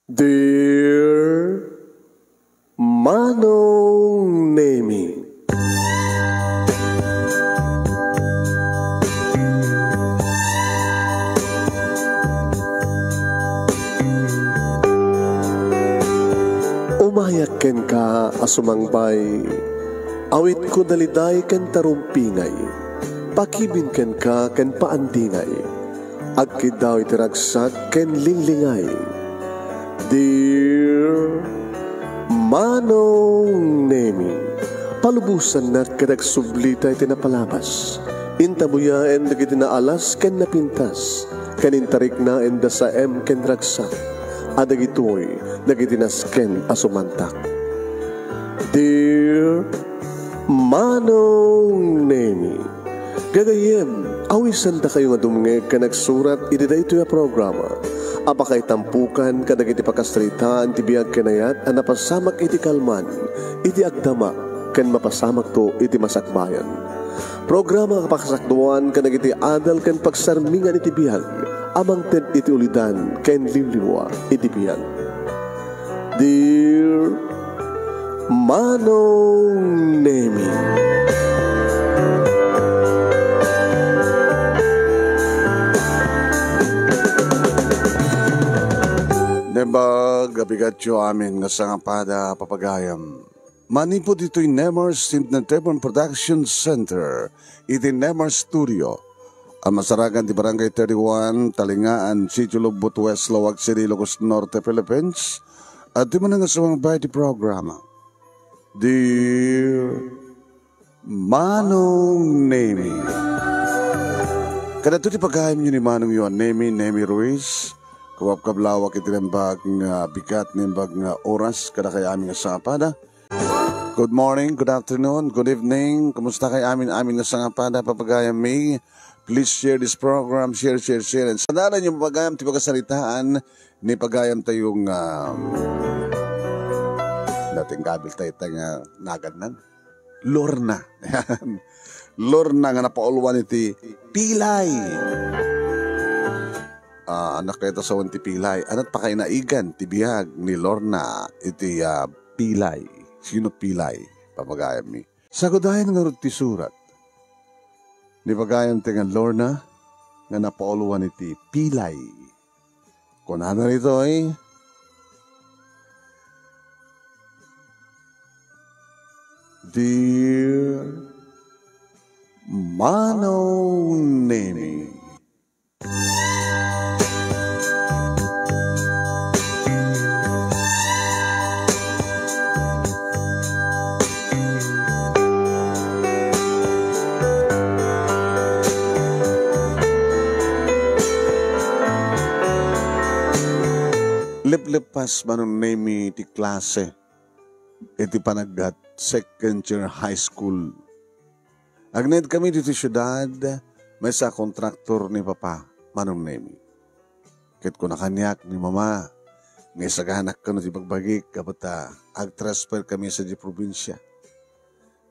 Dear Manong Nemi, umayak ken ka asumangbay, awit ko daliday ken tarumpingay, pakibin ken ka ken paandingay, agkid daw itiragsak ken linglingay. Dear Manong Nemi, palubusan na't kadag sublita iti napalabas, intabuyaen dagiti naalas ken napintas, kanintarik na enda sa ken ragsak, adagitoy dagiti nasken asumantak. Dear Manong Nemi, gagayem, awisan da kayo nga dumngeg ka nagsurat iti daytoy a programa. Apakay tampukan kadag iti pakastritaan ti biyag kanayat a napasamak iti kalman, iti agdama ken mapasamak to iti masakbayan. Programa kapakasakduan kadag iti adal ken pagsarmingan iti biyag, amang ted iti ulidan ken limliwa iti biyag. Dear Manong Nemi, Nebag, abigatyo amin nga sangapada papagayam. Manipo dito'y Nemars Tebon Production Center, iti Nemars Studio. Ang masaragan di Barangay 31, Talingaan, Sitio Lubot West, Lawag City, Ilocos Norte, Philippines. At di mo na nga sumabay di programa. Dear Manong Nemi, kada ito di pagayam nyo ni Manong yun, Nemi Ruiz. Kuwap kablawak itinambag nga bigat nimbag nga oras kada kay amin nga sangapada. Good morning, good afternoon, good evening. Kumusta kay amin nga sangapada papagayam may. Please share this program, share. And sanaran yung papagayam ti pagkasalitaan ni pagayam tayong dating kabil tayo nga naganan. Lorna. Lorna nga napauluan iti Pilay. Anak kayo sa wanti Pilay. Anat pa kayo naigan, tibihag ni Lorna, iti Pilay. Sino Pilay? Papagayam mi. Sagodayan nga rin ti surat. Ni pagayam ti nga Lorna, nga napauluan iti Pilay. Kung ano rito ay, Dear Manong Nemi, lipas Manong Nemi ti klase iti panaggat second year high school. Agned kami dito syudad, may sa kontraktor ni Papa Manong Nemi. Kit ko nakanyak ni Mama, ngay saganak ka no ti pagbagik kapata ag-transfer kami sa di probinsya.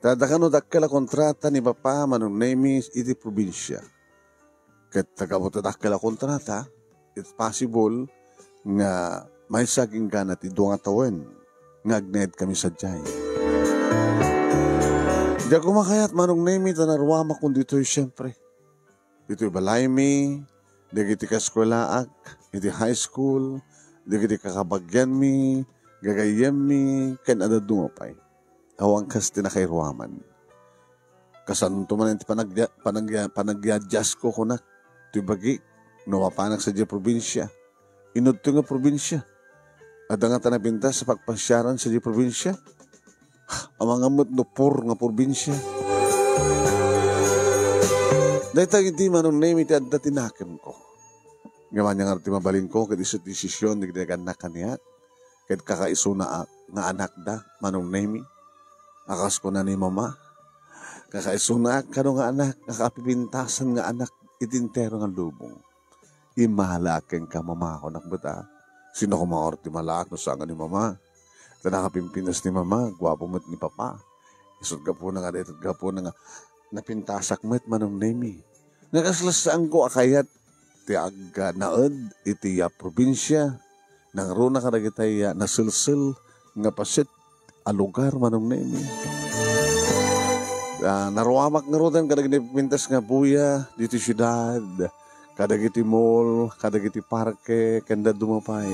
Tadakan no dakkala kontrata ni Papa Manong Nemi iti probinsya. Kit tagabuta dakkala kontrata, it's possible nga may saging gana ti duwa nga tawen nga agned kami sa jay. Di ako makayat Manong Nemi tanarwama kung dito'y siyempre. Dito'y balay mi, di kiti kaskwelaak, iti high school, di kiti kakabagyan mi, gagayem mi, ken adadungapay. Awang kas tinakairwaman. Kasan tumanan ti panagyadyas ko kunak, ito'y bagi, nawapanak sa diya probinsya. Inod to nga probinsya. At nga tanapinta sa pagpasyaran sa di probinsya. Ang mga nupor nga probinsya. Dahil tayo hindi Manong Nemi ti adda tinakim ko. Ngaman niya nga ti mabalin ko kaya isot desisyon di kinaganak kaniya. Kaya kakaisuna nga anak da Manong Nemi. Akas ko na ni Mama. Kakaisuna ka nga anak. Kakapipintasan nga anak itintero nga lubong. Imahalakin ka Mama ako nakbata. Sino ko mga orti malak no saan ni Mama? Nakapimpinas ni Mama, gwapo mo't ni Papa. Isot ka po na nga dito, ka po na nga napintasak mo't Manong Nemi. Nakaslasaan ko akayat ti agga naed iti probinsya Nang runa ka na kitay nasilsil nga pasit a lugar manong nemi. Naruamak nga rodan kadagiti pintas nga buya dito syudad. Kadagiti mall, kadagiti parke, kanda dumapay.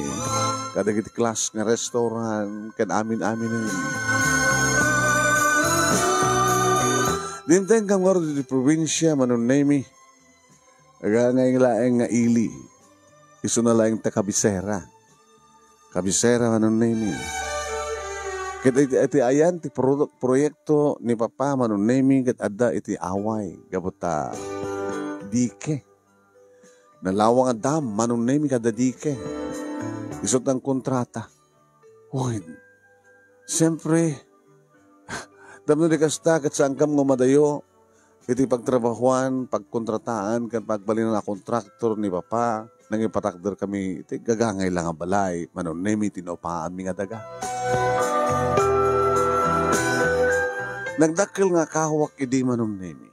Kadagiti class nga restaurant, kan amin-amin. Dinteng kam nga di probinsya manon nemi. Aga nga laeng nga ili. Isu na laeng ta Kabisera. Kabisera manon nemi. Ket iti ayan ti proyekto ni Papa manon nemi ket adda iti away gabota dike. Nalawang nga dam manon nemi kada dike. Isot ang kontrata. Uy, siyempre, damno di kasta kat saan kam ngumadayo, iti pagtrabahuan, pagkontrataan, kat pagbalin na kontraktor ni Papa, nang ipatakder kami, iti gagangay lang ang balay, manon nemi tinopaan mi nga daga. Nagdakil nga kahawak idi manon nemi.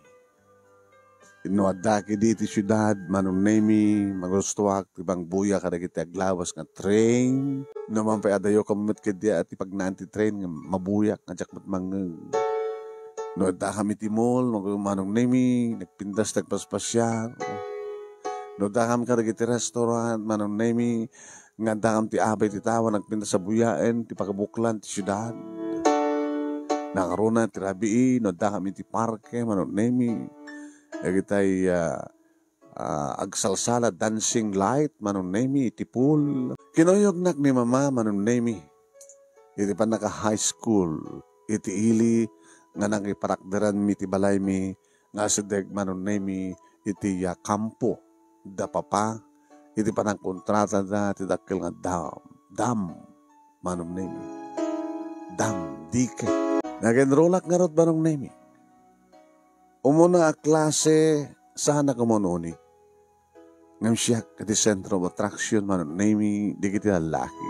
Inuadda kidi iti syudad, manon nemi, magustuwak, ibang buya kada kiti aglawas nga train. Naman pa adayo kamamit kidi at ipagnanti train nga mabuyak nga jakmat mangeng. Nuadda kami ti mall, manong nemi, nagpindas nagpaspasyal. Nuadda kami kada kiti restaurant, manong nemi, nga adda kami ti abay ti tawa, nagpindas sa buyaen, ti pagabuklan, ti syudad. Nakaruna ti rabii, nuadda kami ti parke, manong nemi. Nagitay agsalsala, dancing light, manon nemi, iti pool. Kinoyognak ni Mama, manon nemi. Iti pa naka-high school. Iti ili, nga nakiparakdaran mi, iti balay mi, nga sideg, manon nemi, iti kampo. Da Papa, iti pa nang kontrata da, iti dakil nga dam, manon nemi. Dam, dike. Nag-enrollak nga rot, manon nemi. Umuna a klase sana kumononi. Ngam siya kati sentro of attraction manon nemi di kiti lalaki.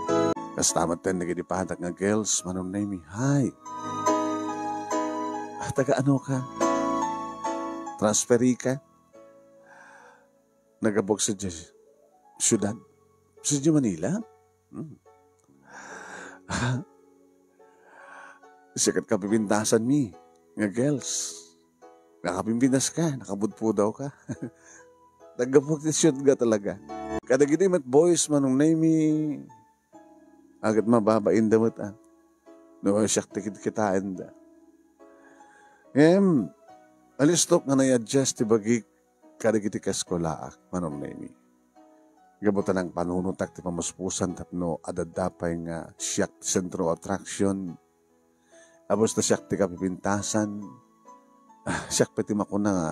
Kastamat ten nagiti pahatak nga girls manon nemi. Hi. Taga ano ka? Transferi ka? Nagabog sa syudad? Sa Manila? Sikat ka pipintasan mi nga girls. Nakapimpinas ka, nakabudpo daw ka. Nagapagtisyon ka talaga. Kada gini mat boys manong nemi, agad mababain damot no siyak tikit kitain da. Alistok nga na-adjust ibagi kada giti kaskolaak manong nemi. Gabutan ang panunutak ti pamuspusan tapno adadapay nga siyak sentro attraction. Abos na siyak ti kapipintasan. Siyak pati makuna nga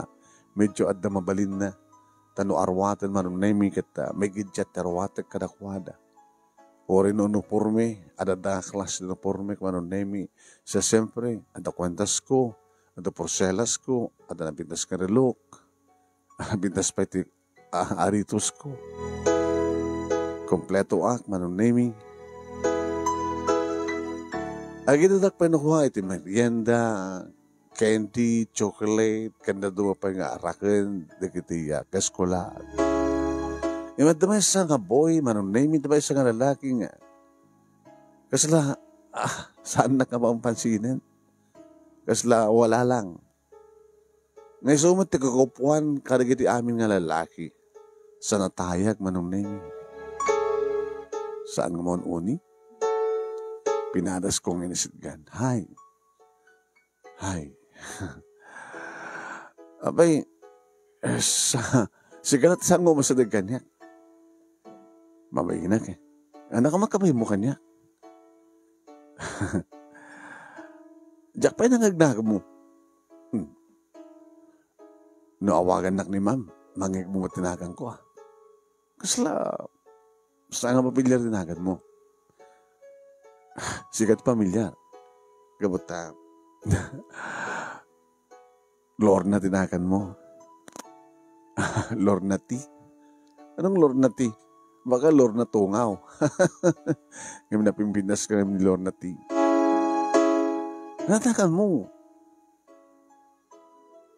medyo adda mabalin na tano arwatan manon nemi ket may gidjat arwatan kadakwada ori no uniforme adda klas no uniforme manon nemi sa sempre adda kwentas ko adda porcelas ko adda nabintas ka relok bintas pa iti aritos ko kompleto ak manon nemi agidadak pa nakuha iti merienda candy, chocolate, kanda duwa pa nga araken, dikiti kaskola. Imat damay sa nga boy, manon name damay sa nga lalaki nga. Kasla, saan na ka mapansinin? Kasla, wala lang. Ngay sumot, tikakupuan, kadagiti amin nga lalaki. Sa natayag, manon name. Saan nga mon uni? Pinadas kong inisitgan. Hi. Abay, sigarat saan mo masadag kanyak? Mamayinak eh. Anak ka makamay mo kanyak. Diyak pa'y nangagnag mo. Naawagan nak ni ma'am, mangig mo tinagan ko Kasla, saan nga papilyar tinagan mo? Sigat pamilyar. Gabuta. Lorna tinakan mo. Lorna ti? Anong Lorna ti? Baka Lorna tungaw. Ngayon napimpinas ka ni Lorna ti. Natakan mo.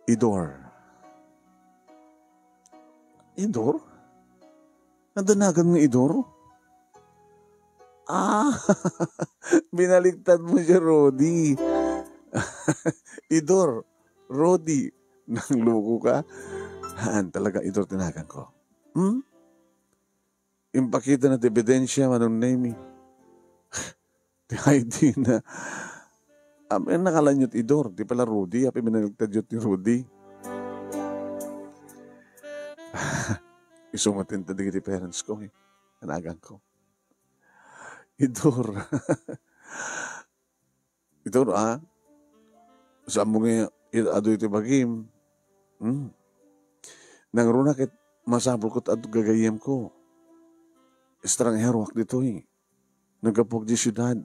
Idor. Idor? Nadanagan mo Idor? Ah, binaligtad mo siya, Rodi. Idor, Rodi, nang loko ka. Talaga, Idor, tinagan ko. Impakita na ebidensya, manong name. Di ID na. Nakalanyot, Idor. Di pala Rodi. Api binaligtad yun ni Rodi. Isumatin ta di parents ko. Tinagan ko. Idor. Idor, saan mo nga ado ito bagim? Nang runa kit masabol ko at gagayam ko. Estranghero wak dito Nagapog di syudad.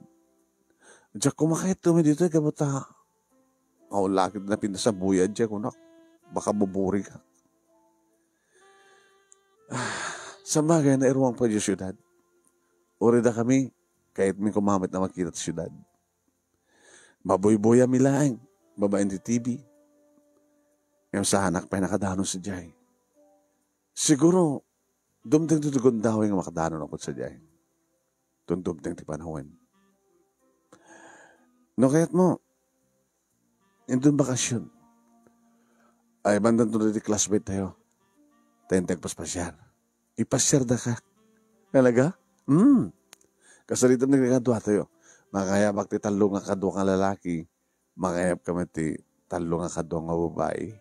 Diyak kumakit tumi dito kabata. Lakit na pinasabuyad diya kunak. Baka buburi ka. Sa bagay na irwang pa di syudad. Orida kami, kahit may kumamit na makita sa syudad. Maboy-boya milaeng, babaeng di TV. Yung sa anak pa nakadanon si Jai. Siguro, dumdeng tutugon daw yung makadanon ako sa Jai. Dumdeng ti panahon. No, kaya't mo, indun bakasyon. Ay, bandan to na di classmate tayo. Tayong tagpaspasyar. Ipasyar da ka. Talaga? Kasalitan nagkakadwa tayo. Makayabak ti talo nga kadwa nga lalaki. Makayab kami ti talo nga kadwa nga babae.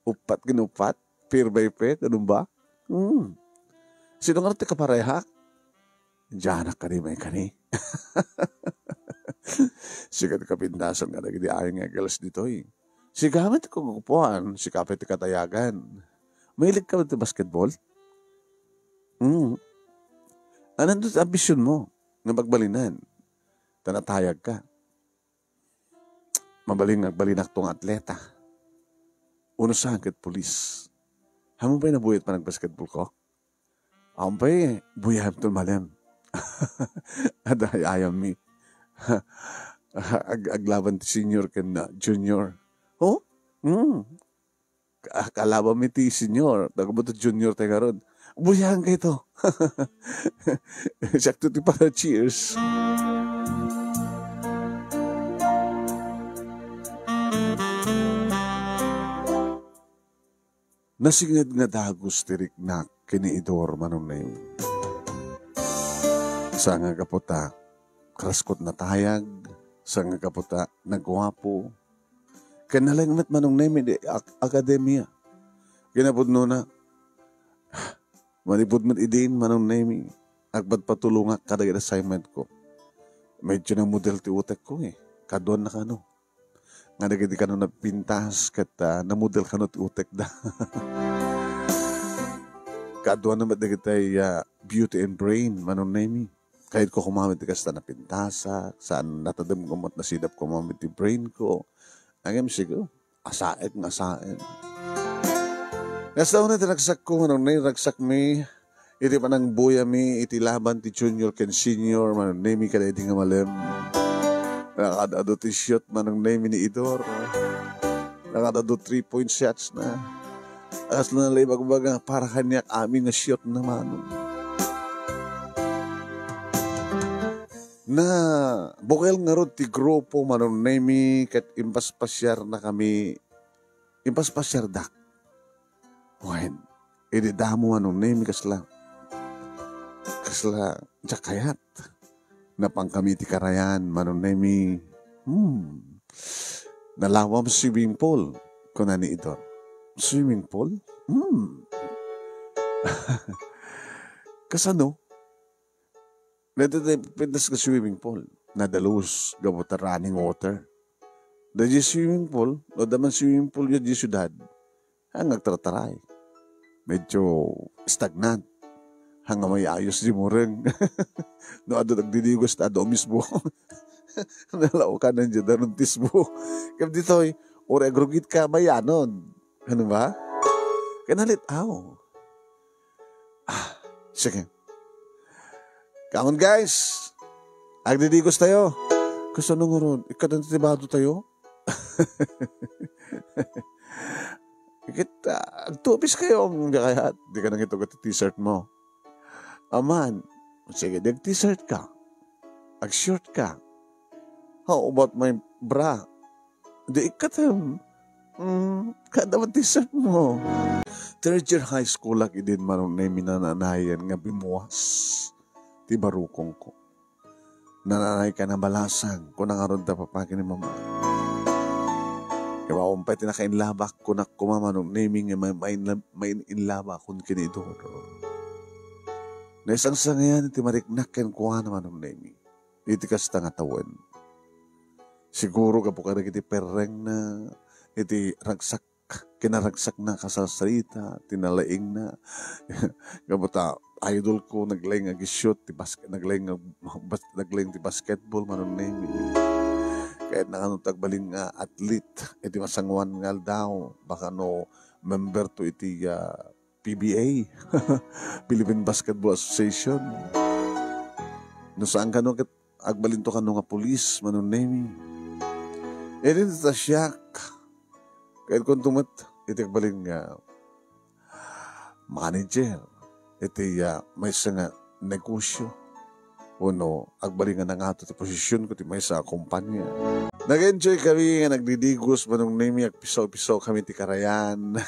Upat ginupat. Pair by pair. Ganun ba? Sino nga natin kapareha? Diyanak ka ni may kani. Sikat kapindasan nga nagdi ayang nga galas dito Si gamit kong upuan. Si kapit ti katayagan. Mahilig ka ba ti basketball? Anong doon ambisyon mo na magbalinan? Tanatayag ka. Mabalinak tong atleta. Uno sa hangkit polis. Hamon pa'y nabuyat pa nag-basketball ko? Hamon pa'y buyaham tol malam. Aday ayam mi. Aglaban ti senior ken na junior. Oh? Kalaban mi ti senior. Nagabuto junior tayo karon. Buyahan kayo ito. Sakto ti para cheers. Nasingad nga dagos tirik na kiniidor manong na yun. Sa nga kaputa, kraskot na tayag. Sa nga kaputa, nagwapo. Kanalangat manong na yun, akademya. Kinapudno na, manipod man idin manong name agbad patulungak kada assignment ko. Medyo na model ti utek ko Kaduan na kano. Nga nagadi kano nagpintas kat na model kano ti utek da. Kaduan na madagitay beauty and brain manong name Kahit ko kumamit ti kasta na pintasa, saan natadam kumot na sidap kumamit ti brain ko. Agam sigo, asaet nga asaet. Nasa una tinagsak ko, ragsak mi, iti pa nang buya mi, iti laban ti junior ken senior, manang name ka na iti nga malem. Nakadado ti shot, manang name ni Idor. Nakadado 3-point shots na. Akas na nalay baga, para kanyak amin na shot naman. Na bukel nga ron ti grupo, manang name, kat impaspasyar na kami, impaspasyar dak. Wen, ididamo anong name kasla jakayat na pangkamiti karayan manong name nalawam swimming pool ko na ni Idor. Swimming pool? Kasano? Pintas ka swimming pool nadalos gabota running water. Dahil swimming pool o daman swimming pool yun di syudad ang nagtrataray. Medyo stagnant. Hanga may ayos di mo rin. No, ado nagdidigos na ado mismo. Nalaw ka nandiyan na nung tismo. Kaya dito ore agrugit ka mayanon. Ano ba? Kanalit, sige. Come on guys. Agdidigos tayo. Kasi nung ron, ikadantibado tayo. Tupis kayo ang kaya di ka nang ito t-shirt mo. Aman, Sige, t-shirt ka. Ag-shirt ka. How about my bra? Di ikatam. Kada man t-shirt mo. Third year high school lagi din manong na minananayan nga bimuwas. Ti barukong ko. Nananay ka na balasang kung nangaroon ta papakin ni mama. Kaya umpay tinakainlabak ko na kumamanong naming nga may inlabak kung kinidoro. Na isang sangayan iti mariknak ken kuha naman ng naming. Iti kasta nga tawan. Siguro kapag iti perreng na iti ragsak kinaragsak na kasalsalita, tinalaing na. Kabuta, idol ko, naglayng ag-shoot, naglayng ti basketball, manon name. Kahit na ano tagbaling nga athlete, iti masangwan nga daw, baka no member to iti PBA, Philippine Basketball Association. No saan ka no, agbalin to ka no nga police, manon name. E rin ta siyak. Kahit kung tumat, iti agbalin nga manager, iti may isa nga negosyo, uno, agbalin nga nangato ti posisyon ko, ti may isa kumpanya. Nag-enjoy kami nga nagdidigos, manong name, agpisaw-pisaw kami ti karayan,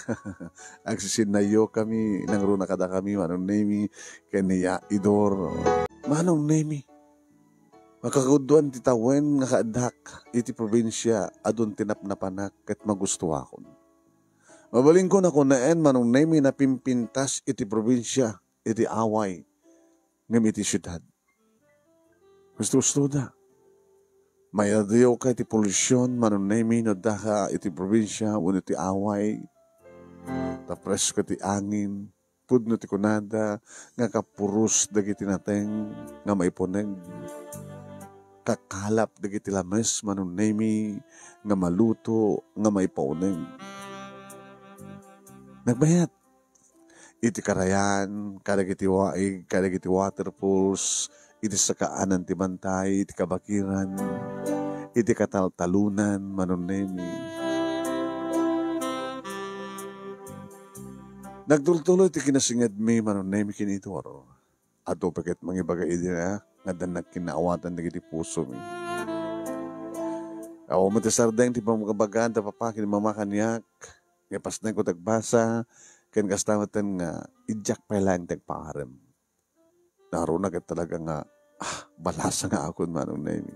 agsisinayo kami, nangruna kada kami, manong name, kaniya idor. Manong name, makakuduan ti tawen nga kaadak iti probinsya adun tinapnapanak ket magusto akon. Mabaling ko na kunaen manong nami na pimpintas iti probinsya iti away ngem iti syudad. Gusto da. May adiyo ka iti polusyon manong nami no daha iti probinsya uno iti away. Tapres ko iti angin pudno ti kunada nga kapurus dagiti nateng nga maiponeg. Kakalap dagiti lames manong nami nga maluto nga may pauneng. Nagbayat iti karayan kadagiti waig kadagiti waterfalls iti sakaanan ti bantay iti kabakiran iti kataltalunan manong nami. Nagtultuloy ti kinasingad mi manong nami kinitoro. Ato paket mangibagay idi na nga danak kinaawatan na giti puso mi. Ako matasardeng ti pamagabagan ta papakin ni mama kanyak. Nga pasnay ko tagbasa ken kastamatan nga idyak pa lang tagpaharem. Naroon na talaga nga balasa nga ako manong na yun.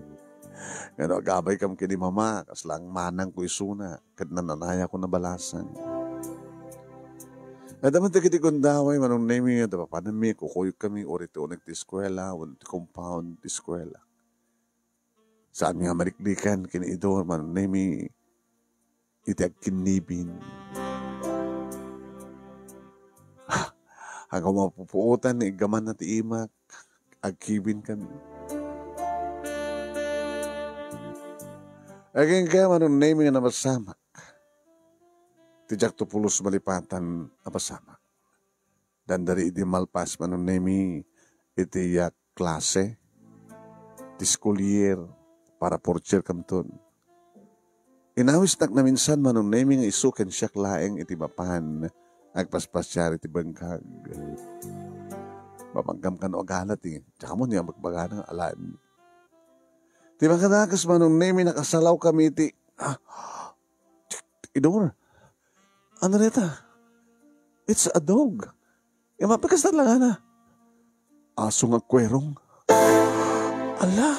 Nga agabay kam kini mama kaslang manang ko isuna ket nananaya ko na balasan. Nadaman ta kiti kundaway manong nami nga tapapanami kukuyok kami oriti unag ti eskwela unag ti compound ti eskwela. Saan nga mariklikan kini idor manong nami iti agkinibin. Hanggang mapupuutan ni igaman na ti imak agkibin kami. Aging kaya manong nami nga nabasamak. Tijak to pulos malipatan apasama. Dan dari iti malpas manong nami iti klase, ti school year, para porcher kamton. Inawis nak na minsan manong nami nga isuken siya laeng iti bapan, agpaspasyar iti bangkag. Babanggam ka no agalat eh, tsaka mo niya magbaga ng alaan. Ti makadakas manong nami nakasalaw kami iti, idor. Ano rita? It's a dog. Yung mapakas na lang na. Aso nga kwerong. Ala.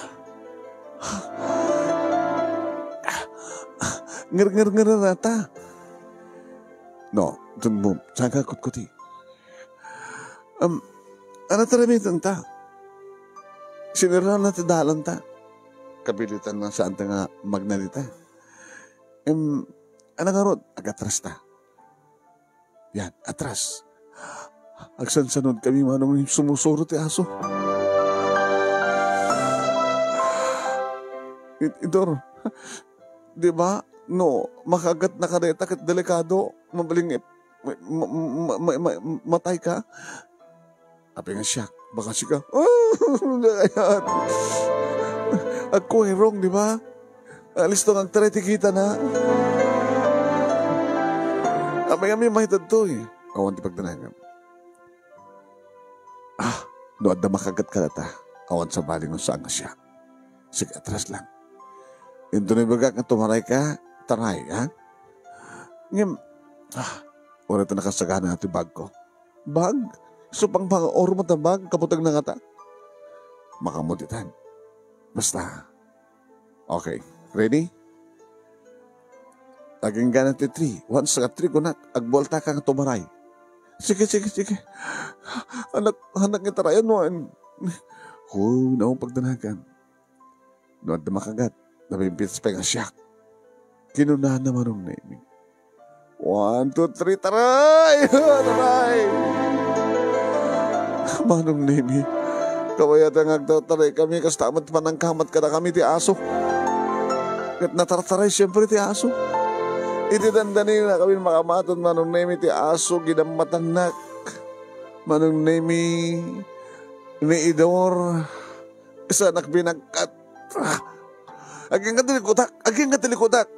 Ngar nata. No, dun mo. Saan ka kutkuti? Ano taramitan ta? Sinira na ti dalan ta. Kabilitan na saan ta nga magnalita. Ano nga rod? Agatras ta. Yan, atras. Agsansanod kami manong sumusuro ti aso. Idor, di ba? No, makagat na kareta kat delikado, mabaling matay ka. Api nga siya, baka siya ka. Ayan. Ako herong, di ba? Alis to ang tretikita na. May mahitad to eh. Awan ti pagdanagan. No, at na makagat ka na ta. Awan sa baling kung saan nga siya. Sige, atras lang. Ito na baga kang tumaray ka, taray, ha? Ngayon, wala ito nakasagahan natin bag ko. Bag? So, pang oro mo ta bag, kaputag na nga ta. Makamuditan. Basta. Okay, ready? Taging ganang ti 3. Once ka 3 kunat, agbolta ka nga tumaray. Sige. Anak nga tarayan mo. Na akong pagdanagan. Noon na makagat. Nabimbits pa nga siya. Kinunahan naman ang naming. 1, 2, 3, taray! Taray! Manong nami. Kawayat ang agtataray kami. Kastamat pa ng kamat ka na kami ti aso. Kat natartaray siyempre ti aso. Itidandani na kami makamaton. Manong nami ti aso. Ginamatanak. Manong nami. Ni Idor. Isa anak binagkat. Aging katilikudak.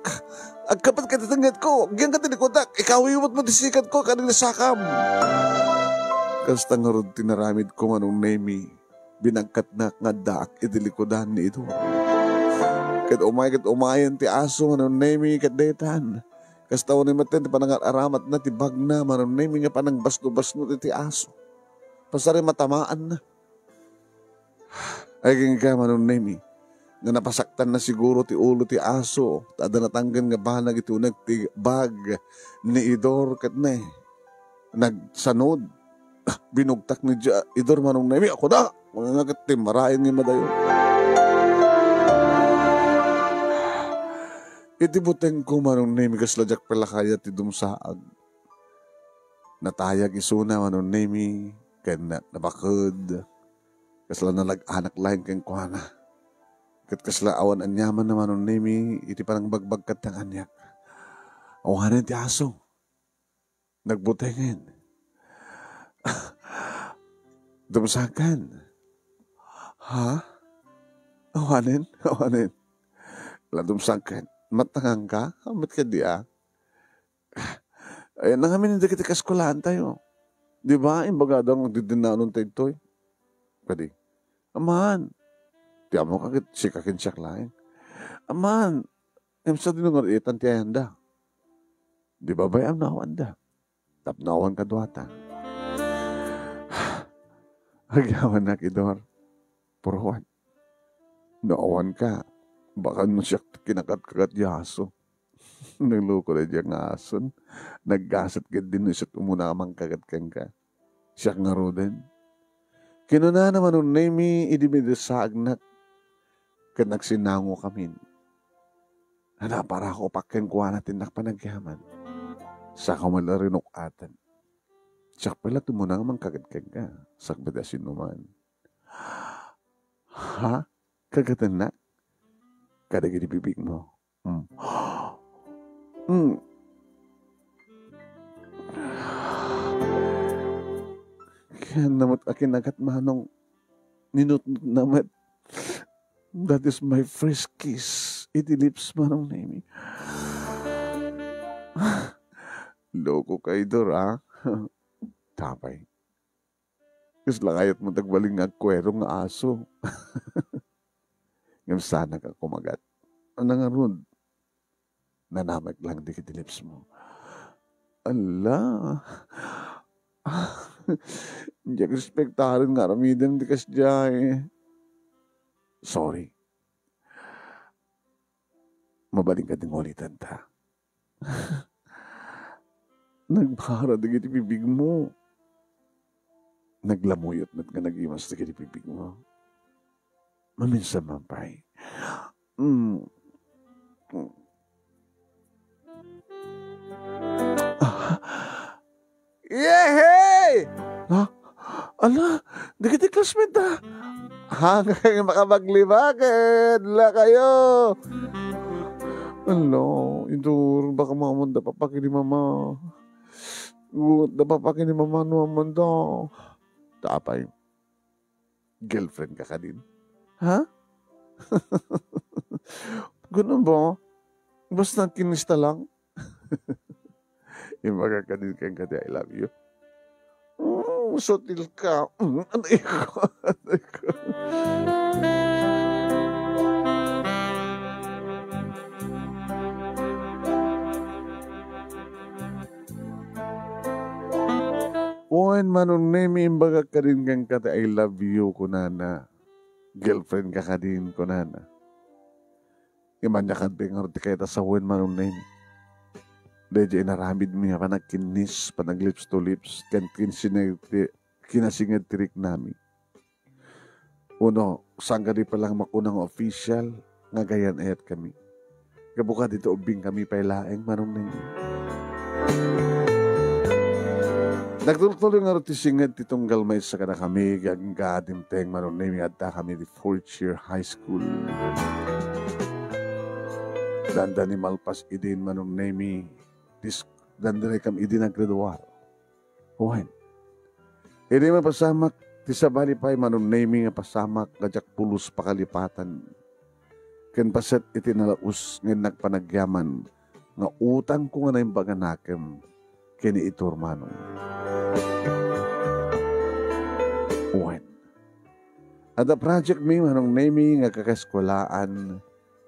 Agkapat katitangat ko. Aging katilikudak. Ikaw iwat mo disikat ko. Kanina sakam. Kasta nga ron tinaramid ko manong nemi. Binagkat na nga daak itilikudan ni Idor. Kat umayan ti aso manong nemi kadetan. Kasta ni matin ti panangat aramat na ti bagna manong nemi nga panang basno-basno ti aso. Pasari matamaan na. Ay ka manong nemi. Nga napasaktan na siguro ti ulo ti aso. Tada natanggan nga banag iti unag ti bag ni Idor kat na nagsanod. Binugtak ni Idor manong nemi. Ako na! Mga nga kat marayan ni madayon. Iti buteng ko manong nemi kasladyak palakaya ti dumsaag. Natayag isuna manong nemi. Kaya nabakod. Kasla na lag-anak lain kang kuhana. Kat kasla awan anyaman naman ng nemi, iti parang bagbagkat ng anyak. Awanan ti aso. Nagbutengin. Dumsakan. Ha? Awanin? Dumsakan. Matangang ka? Amat ka di Ayan na kami hindi kita kaskulahan tayo. Di ba? Imbaga daw ang didinanon tayo ito. Pwede. Aman. Tiyan mo kakit, sikakin siyak lain. Aman. Sa dinungar itan ti ayanda. Di ba bayam na awanda? Tapnawan ka duwata. Agawan na Idor. Purawan. Naawan ka. Baka mo siyak kinakat-kakat yaso. Nagloko na diyang ason. Naggasat ka din isa't umuna kamang kagat-kang ka. Siyak nga roden. Kinuna naman nung nemi idimidasag na kanagsinango kami. Hala, para ako pakengkuha natin nakpanagyaman. Sa kamalarinukatan. Siyak pala tumunang mang kagat-kang ka. Sakbadasin naman. Ha? Kagatan na? Kadagin ibibig mo. Kaya namat akin agad manong ninut-nut namat. That is my first kiss. Iti lips manong nemi. Loko ka Idor, ha? Tapay. Kasi lang ayat mo tagbaling nga kwero nga aso. Ngam sana ka kumagat. Ano nga ron? Nanamag lang di iti lips mo. Allah. Hindi ako respektarin nga ramidan di kasya Sorry. Mabaling ka din ulitan ta. Nagbara di kiti bibig mo. Naglamuyot na nga nagimas di kiti bibig mo. Maminsan mampay. Yehey! Ha? Ala, di kita classmate na. Hanggang makapaglibakid. La kayo. Ala, Idor, baka mamanda papaki ni mama. Napapaki ni mama no mamanda. Tapay. Girlfriend ka din. Ha? Ganun ba? Basta kinista lang. Yung makakadin kang kati, I love you. musutil ka. Anay ko. Anay ko. Puan manong name imbaga ka rin kang kata I love you ko na. Girlfriend ka ka din ko na. Imanya ka dengar ti kaya sa wen manong name. Deja inaramid miya panagkinis, panaglips to lips, kan kinasingad tirik nami. Uno, sangga di palang makunang official, nga gayan ayat kami. Kabuka dito ubing kami pailaeng manong name. Nagtultuloy nga rin singad titong galmay sa kada kami, gaging teng manon name at kami di 4th year high school. Danda ni malpas idin manon name, danda rin kami idin naggraduar. Huwain. Hindi mapasamak, tisabali pa'y manon name nga pasamak, gajak pulos pakalipatan. Ken paset itinalaus ng nagpanagyaman, nga utang ko nga na yung baganakem, kini itur manon. Uwan. At the project mi manong name nga kakaskulaan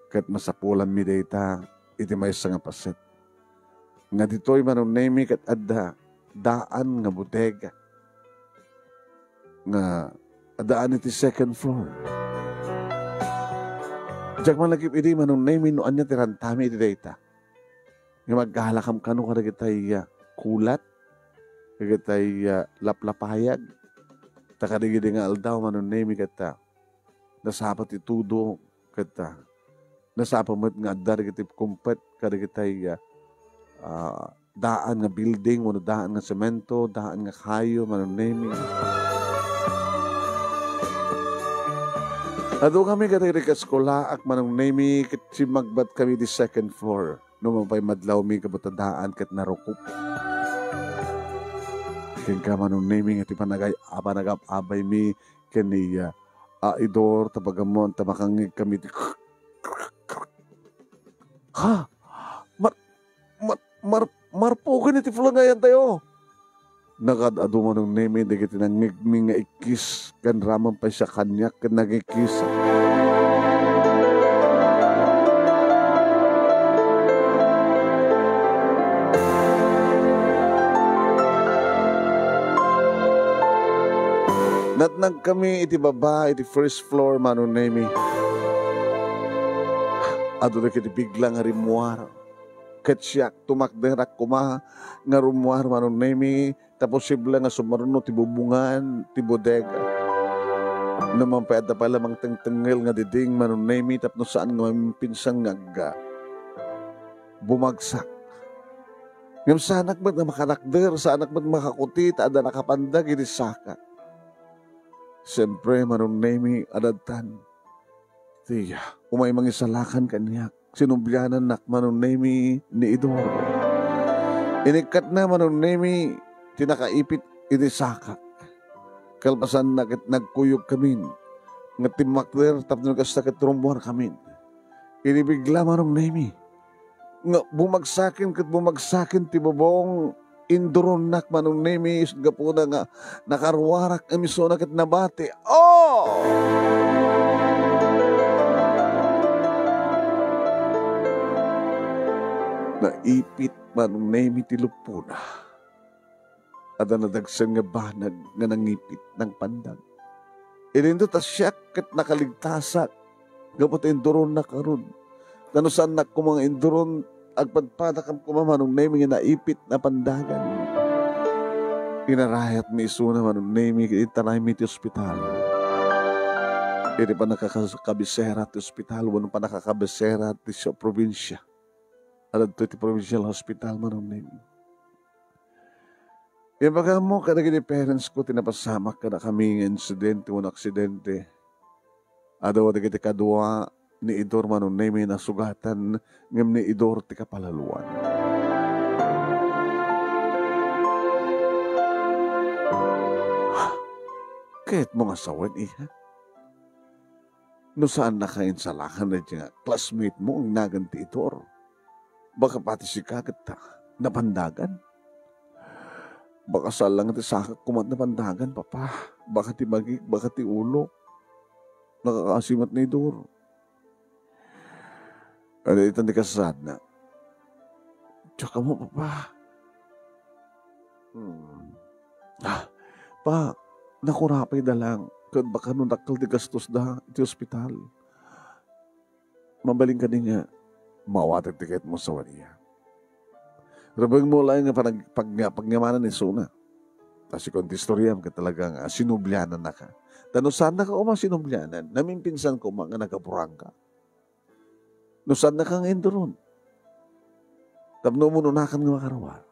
kat masapulan mi data iti may nga paset. Nga dito'y manong name kat adda daan nga bodega. Nga adaan iti second floor. Diyak man lagip iti manong name no anya tirantami iti data. Nga magkahalakam kano kada kitay kulat, kitay laplapayag, takadigidi nga aldaw manon name kata, nasapat itudo kata, nasapamat nga adar kitip kumpet, kada kitay daan nga building, wano daan nga semento, daan nga kayo, manon name. Ado kami katay rikaskolaak manong name, kasi magbat kami di second floor. Nung mapay madlaw mi kabutadaan kat narukup. Ken ka manong naming iti panagab-abay mi kaniya idor tabagamon tamakangig kami ti ha marpukin iti flangayan tayo. Nakadado manong naming digiti nangig mi nga ikis kan ramang pa siya kanyak kan nagikis. Natnag kami iti baba, iti first floor, manon name. Ado na kiti biglang nga rimuar. Katsyak, tumakderak kuma, nga rimuar, manon name. Tapos sibla nga sumaruno, ti bubungan, ti bodega. Naman pa ada pala mang tengtengel nga diding, manon name. Tapos saan nga mamipinsang nga bumagsak. Ngam sanak ba't nga makarakder, sanak ba't makakuti, ada nakapandag, iti saka. Siyempre, manong name adadtan. Tiya, umay mangisalakan kanyak. Sinubyanan nak manong name ni Idor. Inikat na manong name, tinakaipit inisaka. Kalpasan nagkuyog kami. Nga timakder, tapos nagkasakit rumbuar kami. Inibigla manong name. Nga bumagsakin tibabong Indoron nak manong name isga po na nga nakarwarak emiso na kat nabati. Oh! Naipit manong name tilupuna. At nadagsan nga banag nga nangipit ng pandag. Ilindo ta siya kat nakaligtasak. Gapot Indoron na karon. Kano saan nak ko mga Indoron agpadpadakam ko manong name nga naipit na pandagan. Inarayat mi iso na manong name itanay mi ti ospital. Iri pa nakakabisera ti ospital, wano pa nakakabisera ti probinsya. Alam to ti provincial hospital manong name. Yung baga mo, kadagin ni parents ko, tinapasamak ka na kami ng insidente, wano aksidente. Adaw kadagin ti kadwa, ni Idor manong name na sugatan ngam ni Idor ti kapalaluan. Kahit mga sawan iha. No saan nakainsalakan na dyan classmate mo ang naganti Idor. Baka pati si kagat ta napandagan. Baka salang ti sakak kumat na pandagan, papa. Baka ti magik, baka ti ulo. Nakakasimat na idor. Ano ito ni kasad na? Tsaka mo, papa. Pa, nakurapay na lang. Kad baka nung nakal di gastos da iti ospital. Mabaling ka niya. Mawatag tiket mo sa waniya. Rabang mo lang nga pagnyamanan ni Suna. Kasi kung distoryam ka talagang sinublyanan na ka. Tano saan na ka sinublyanan? Namimpinsan ko mga nagaburang ka. No saan na ka ngayon doon? Tapno mo nunakan nga makarawar.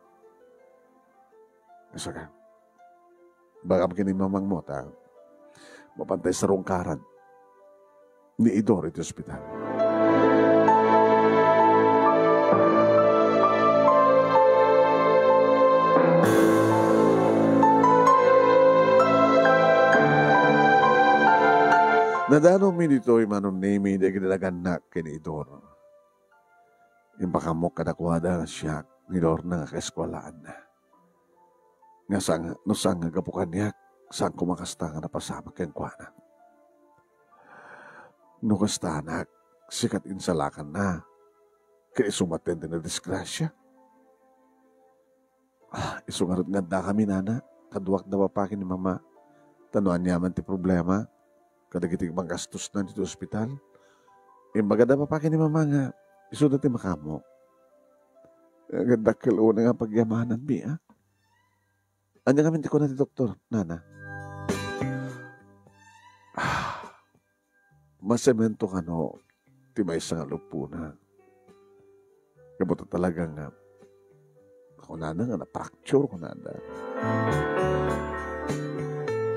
Asa ka? Baka makinimamang mo, mapantay sa rungkaran ni Idor iti ospital. Nadano mi dito manon name di kinalaganak kini Idor. Impakamok kadakwada siya ni Idor na kaeskwalaan na. Nga sang nga gapukan niya saan kumakasta nga napasama keng kuana. Nukasta anak, sikat insalakan na. Kaya sumaten din na disgrasya. Isungarot nga da kami nana, kaduwak na papakin ni mama. Tanuan niyaman ti problema. Kadagitig mang gastos na dito ospital. Maganda papakin ni mama nga, isunod ti makamo. Ganda kalo na nga pagyamanan mi, ha? Anya kami ti ko na ti doktor, nana. Masemento ka no, ti may isang alupo na. Kabuto talaga nga, ako nana nga na-fracture ko nana.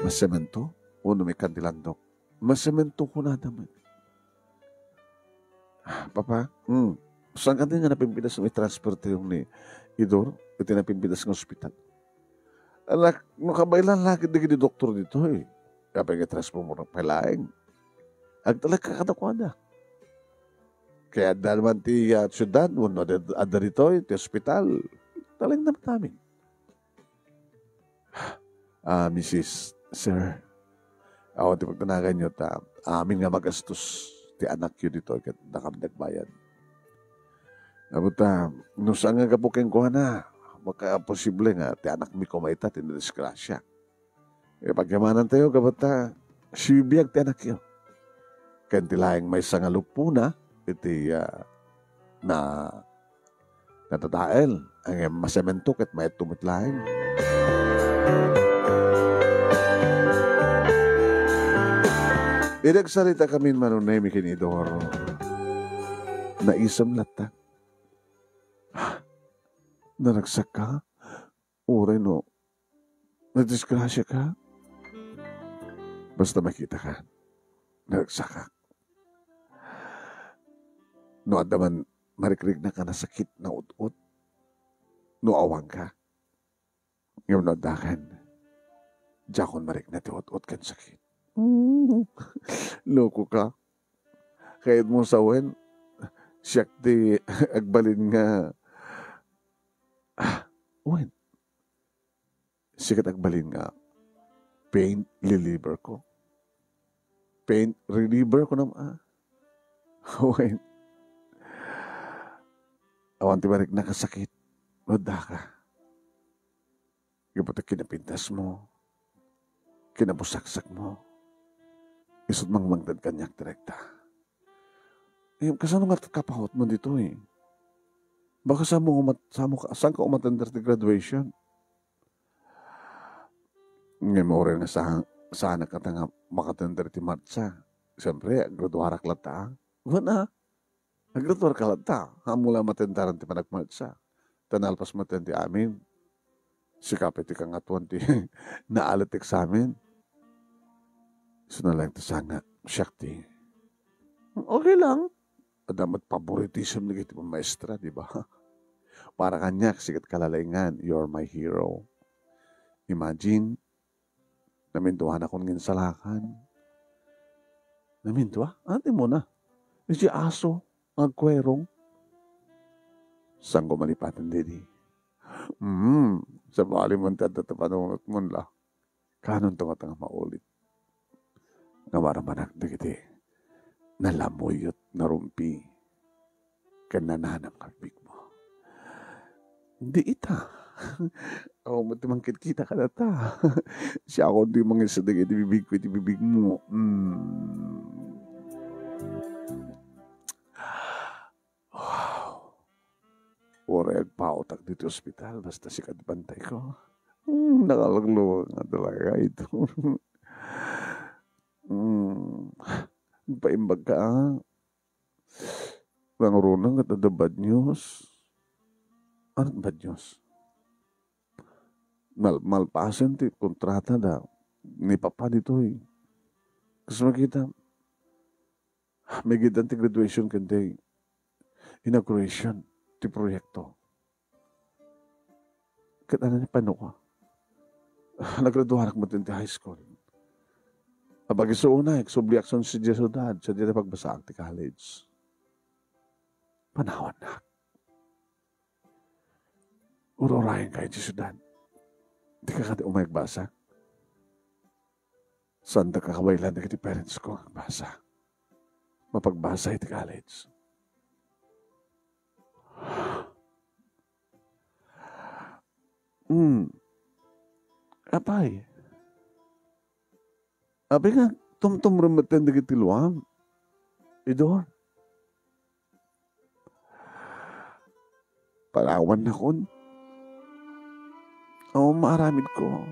Masemento? Uno may kandilandok. Masemento ko na naman. Papa, saan ka din nga napimpidas ng i-transfer tayo ni Idor? Ito napimpidas ng ospital. Alak, makabailan lagi di doktor dito eh. Kapag i-transfer mo ng palaing. Ag talaga kadakwada. Kaya dalman ti syudad, uno ada dito, ti ospital. Talang naman namin. Mrs. Sir, ako ti pagtanagan nyo amin nga magastos ti anak yun dito kat nakamdagbayan. Nabuta, nung saan nga kapukin ko na, makaposible nga ti anak mi kumaita ti nadisgrasya. E pagyamanan tayo, kabata, sibiyag ti anak yun. Kantilaing may sangalupo na, iti na natatael, ang masemento kat may tumutlaing. Inagsalita kami manunay mi kinidor. Naisam lata. Naragsak ka? Ure no. Nadisgrasya ka? Basta makita ka. Naragsak ka. No adaman marikrig na ka na sakit na ut-ut. No awang ka. Ngayon no dakan. Jakon marik na ti ut-ut kan sakit. Loko ka. Kahit mo sawen, siyak di agbalin nga. Wen. Sikat agbalin nga. Pain reliever ko. Pain reliever ko naman. Wen. Awan tibarik na kasakit. Noda ka. Kapag kinapintas mo. Kinabusaksak mo. Isot mang magdad kanyak direkta. Kasano nga kapahot mo dito eh? Baka saan ka umatender ti graduation? Ngayon mo rin nga saan ka nga makatender ti marcha. Siyempre, graduarak lata. Wala. Graduar ka lata. Hamula matendaran ti panagmarcha. Tanalpas matend ti amin. Sikapit ti kang atuan ti naalit examen. So na lang tasanga, Shakti. Okay lang. Adamat favoritism na kita maestra, di ba? Para kanya, sikat kalalaingan, you're my hero. Imagine, namintuhan akong ginsalakan. Namintuha? Ate mo na. Si aso, agkwerong. Saan ko malipatan, Didi? Sa bali mo tatapanunot mo la. Kanon to nga maulit. Nga maramanak na kiti. Nalamuyot na rumpi. Kanananang kalbig mo. Hindi ita. Ako matimangkit kita ka na ta. Siya ako di mga sadag itibibig ko itibibig mo. Wow. Ora agpaotak dito ospital basta sikat bantay ko. Nakalagluwa nga talaga ito. Paimbag ka Nangurunang at the bad news. Anong bad news? Malpasan ti kontrata da ni Papa dito eh. Kasi makita, may gitan ti graduation kundi inauguration ti proyekto. Kat ano ni paano ka? Nagraduanak mo ti high school. Abag iso una, eksubliak son si Jesudad sa dito pagbasaak ti college. Panawan na. Urorayan kayo Jesudad. Di ka kati umayagbasa. Saan da kakawailan na kiti parents ko ang basa. Mapagbasa iti college. Apay. Apay nga, tumtum ramatan na kiti luam. Idor. Parawan na kun. Oo, maaramid ko.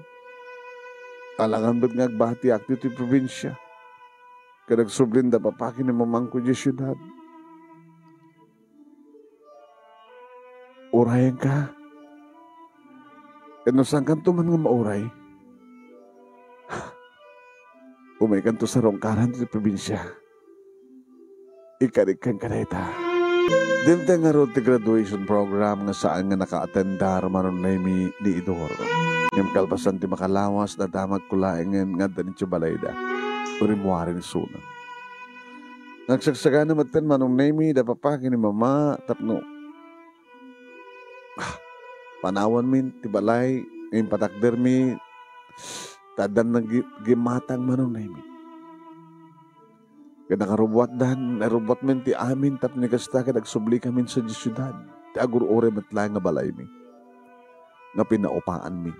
Alangan ba't ngagbati akti ito'y probinsya. Kanagsublin da papakin ng mamang ko di syudad. Urayan ka. Kano saan kanto man nga mauray? Umay kanto sa rongkaran ito'y probinsya. Ikarik kang kaneta. Dimta nga road ti graduation program nga saan nga naka-attendar manon na ni Idor. Yung kalpasan ti makalawas na damag kulaingan nga danin siya balayda. Urimuari ni Suna. Nagsagsaga na matan manong nami da papakin ni Mama tapno. Panawan min ti balay ngayon patakder mi tadan na gimatang manong nami. Kaya nakarubwat dan, narubwat men ti amin tap ni kasta ka nagsubli kami sa syudad. Ti agur-ore matlang nga balay mi. Nga pinaupaan mi.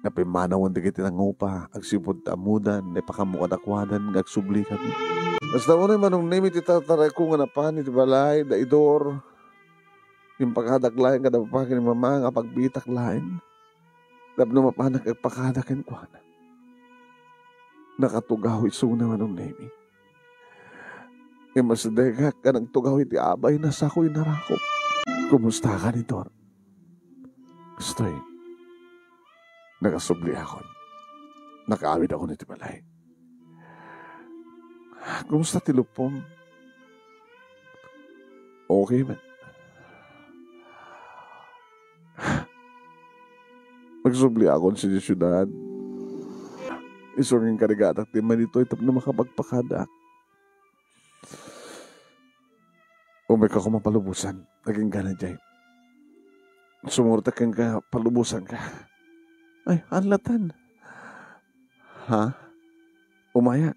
Nga pimanawan ti kiti ng upa, agsipod tamudan, na pakamukadakwadan, nga agsubli kami. Basta mo na manong nimi ti tataray ko nga napan, iti balay, da Idor. Yung pagkadaklain ka na papakin ni Mama, nga pagbitak lain. Tap na mapanak ang pakadakin ko na. Nakatugaw isuna manong nemi. E masadega ka ng tugaw iti abay na sa ako'y narakop. Kumusta ka ni Dor? Gusto'y nakasubli ako. Nakaawid ako niti balay. Kumusta ti Lupom? Okay man. Nagsubli ako sa syudad. Isungin karigatak ti manito itap na makapagpakadak. Umay ka kumapalubusan. Naging gana jay. Sumurta kang ka palubusan ka. Ay, anlatan. Ha? Umaya.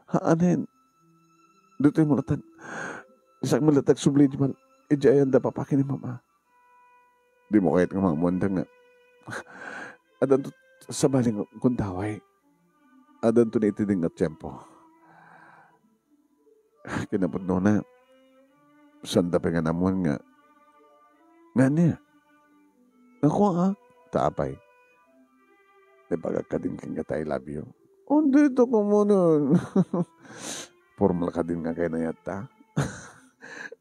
Ha, anin? Dito'y mulatan. Isang malatag subli di mal. Ijayan da papakin ni Mama. Di mo kahit ng mga muandang nga. Adan to sa baling kundaway. Adan to na itiding at tiyempo. Kinapod no na. Sanda pa nga namuan nga. Nga niya. Ako nga. Taapay. Nipagkakadin kang ka I love you. O, dito ko muna. Formal ka din nga kayo na yata.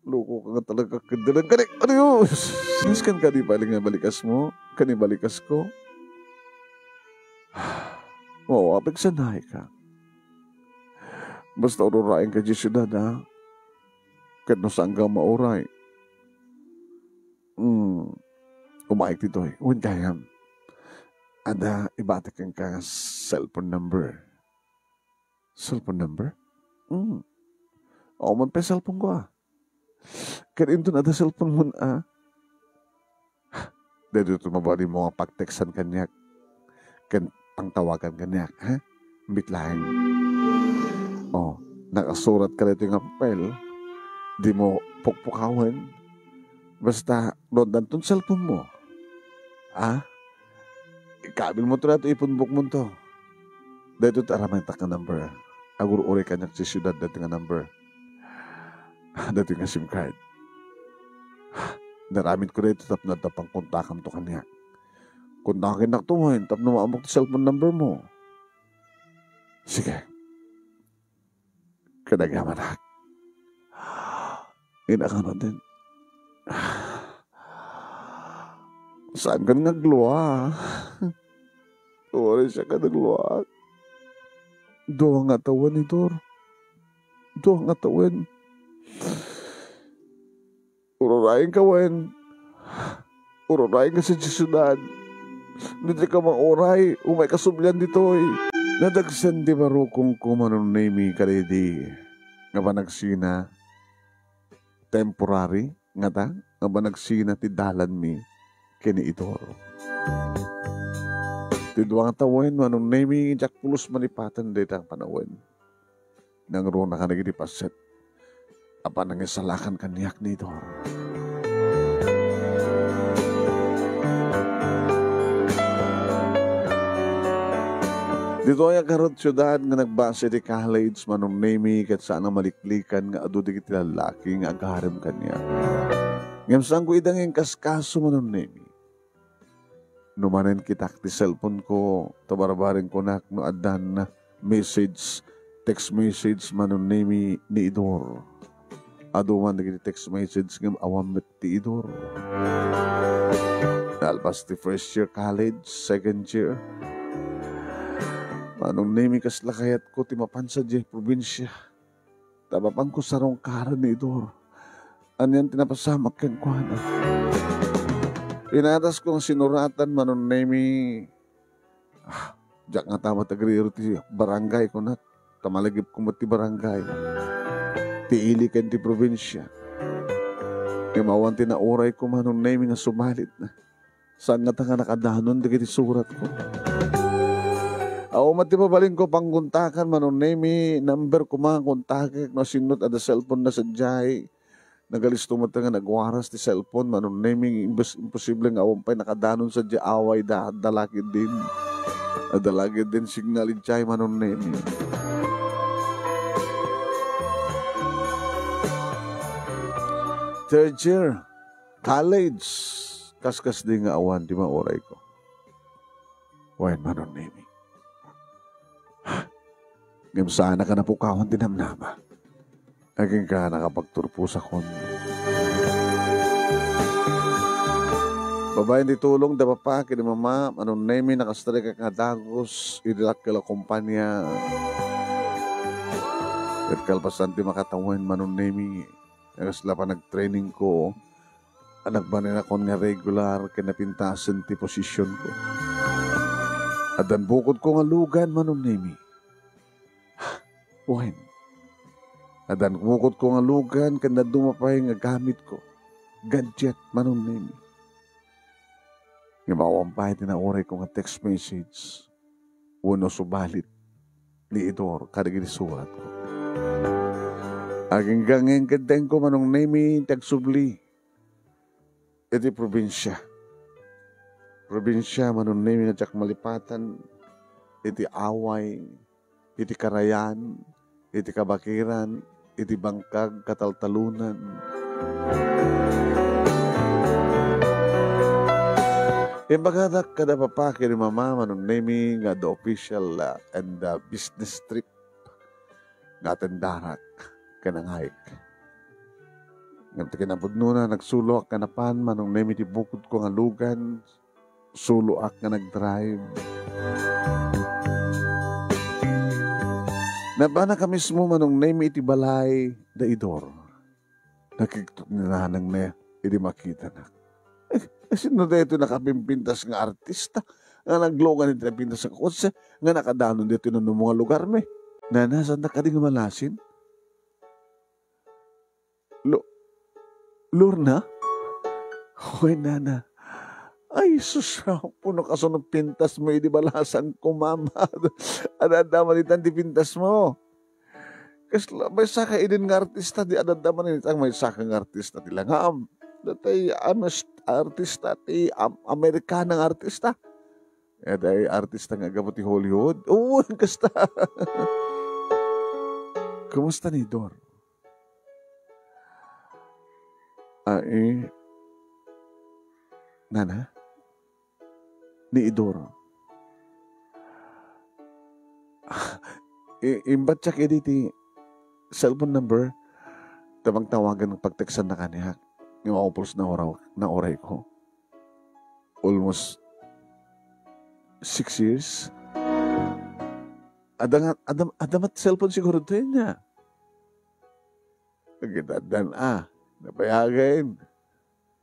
Loko ka nga talaga kadalang kanik. Ano yun? Siniskan ka di baling nga balikas mo. Kanibalikas ko. Oo, apigsanay ka. Basta ururain ka di syudad, ha? Kahit no saan ka mauray. Umaik dito, eh. Huwag kaya. Ada, ibatik kang ka cellphone number. Cellphone number? Oo, man pa cellphone ko, ah. Kahit ito na ada cellphone mo, ah. Dito tumabali mo nga pagteksan kanyak. Pangtawagan kanyak, ha? Bitlahin. Oh, nakasurat ka dito nga papel. Di mo pukpukawan. Basta, doon danton cellphone mo. Ha? Ikabil mo ito na ito, ipunbuk mo ito. Dito taramay tak nga number. Agur-uri kanyak si syudad dito nga number. Dito nga SIM card. Naramit ko dito tap na tapang kontakam to kanyak. Kontakin na ito mo, tap na maamok to cellphone number mo. Sige. Kadagaman na. Inakano din. Saan ka nagluwa? Uri siya ka nagluwa. Doon nga tawan ni Dor. Doon nga tawan. Ururayin ka, Wen. Ururayin ka sa syudad. Hindi ka mauray. Umay kasublyan dito, eh. Nadagsan di marukong kumanon na imi kalidi. Nga ba nagsina? Temporary? Nga ta? Nga ba nagsina ti dalan mi? Kini Idor. Tidwang tawen, manong nami jak pulos manipatan dito ang panawen. Nang rona ka nagidipaset. Apa nang isalakan kanyak ni Idor. Dito ay karot syudad nga nagbase di college manong nami kat saan ang maliklikan nga adu di lalaki nga agaharem kanya. Ngamsang ko idang yung kaskaso manong nami. Numanen kita ti cellphone ko, tabarbarin ko na no adan na message, text message manon name ni Idor. Ado man naging text message ngam awam met ti Idor. Alpas ti first year college, second year. Manong name kasla kayat ko ti mapansa di probinsya. Tabapang ko sarong karan ni Idor. Anyan tinapasamak kang kuhana. Inatas kong sinuratan manon nemi. Diyak nga tama tagriro ti barangay ko na. Tamalagip ko mo ti barangay. Ti ilikan ti probinsya. Imawan ti na oray ko manon nemi nga sumalit na. Saan nga ta nga nakadanon dagiti surat ko. Aw mati pabalin ko pangguntakan manon nemi. Number ko mga kontakik no sinut ada cellphone na sa jay. Nagalisto mo nga nagwaras ti cellphone manon naming imposible nga awampay nakadanon sa di away dalagid din. Dalagid din signalin chay manon naming. Third year, college. Kaskas din nga awan di maoray ko. Wain manon naming. Ngam sana ka napukawan dinamnama. Aging ka nakapagturpo sa kon. Babae di tulong da papa kini mama anong name nakastray ka kadagos idilak kala kumpanya. Ket kalpasan ti makatawan manon name kasla pa nagtraining ko. Anak ba na kon nga regular kinapintasan ti posisyon ko. Adan bukod ko nga lugan manon name. Wen. Adan bukod ko nga lugan kanda dumapay nga gamit ko. Gadget manon name. Imawampay na oray ko nga text message. Uno subalit ni Idor kadagiti surat ko. Aging gangeng kadeng ko manong name tagsubli. Iti probinsya. Probinsya manong name nga jak malipatan. Iti away. Iti karayan. Iti kabakiran. Iti bangkag kataltalunan. Bagadak kada papaki ni mama manong naming the official and business trip nga tendarak kanang hike. Ngam kinapudno na nagsulo ak kanapan manong naming ti bukod ko nga lugan sulo ak nga nagdrive. Nabana ka mismo manong naming iti balay da Idor. Nakiktot nila nang na hindi makita na. Sino dito nakapimpintas nga artista nga naglogan iti napintas nga kotse nga nakadanon dito ng mga lugar me. Nana, saan na ka di malasin? Lorna? Hoy, Nana. Ay, sus, puno ka ng pintas mo, di balasan ko, mama. Adadaman itan di pintas mo. Kasi may saka idin nga artista, di adadaman itang may saka nga artista. Di lang datay artista, ti Amerikanang artista. Day artista nga gabot ti Hollywood. Oo, kasta. Kumusta ni Dor? Nana? Ni Idor. Imbat siya ti cellphone number, tamang tawagan ng pagteksan na kaniya. Yung opos na oray ko. Almost 6 years. Adamat cellphone siguro din niya. Nagkitadan napayagin.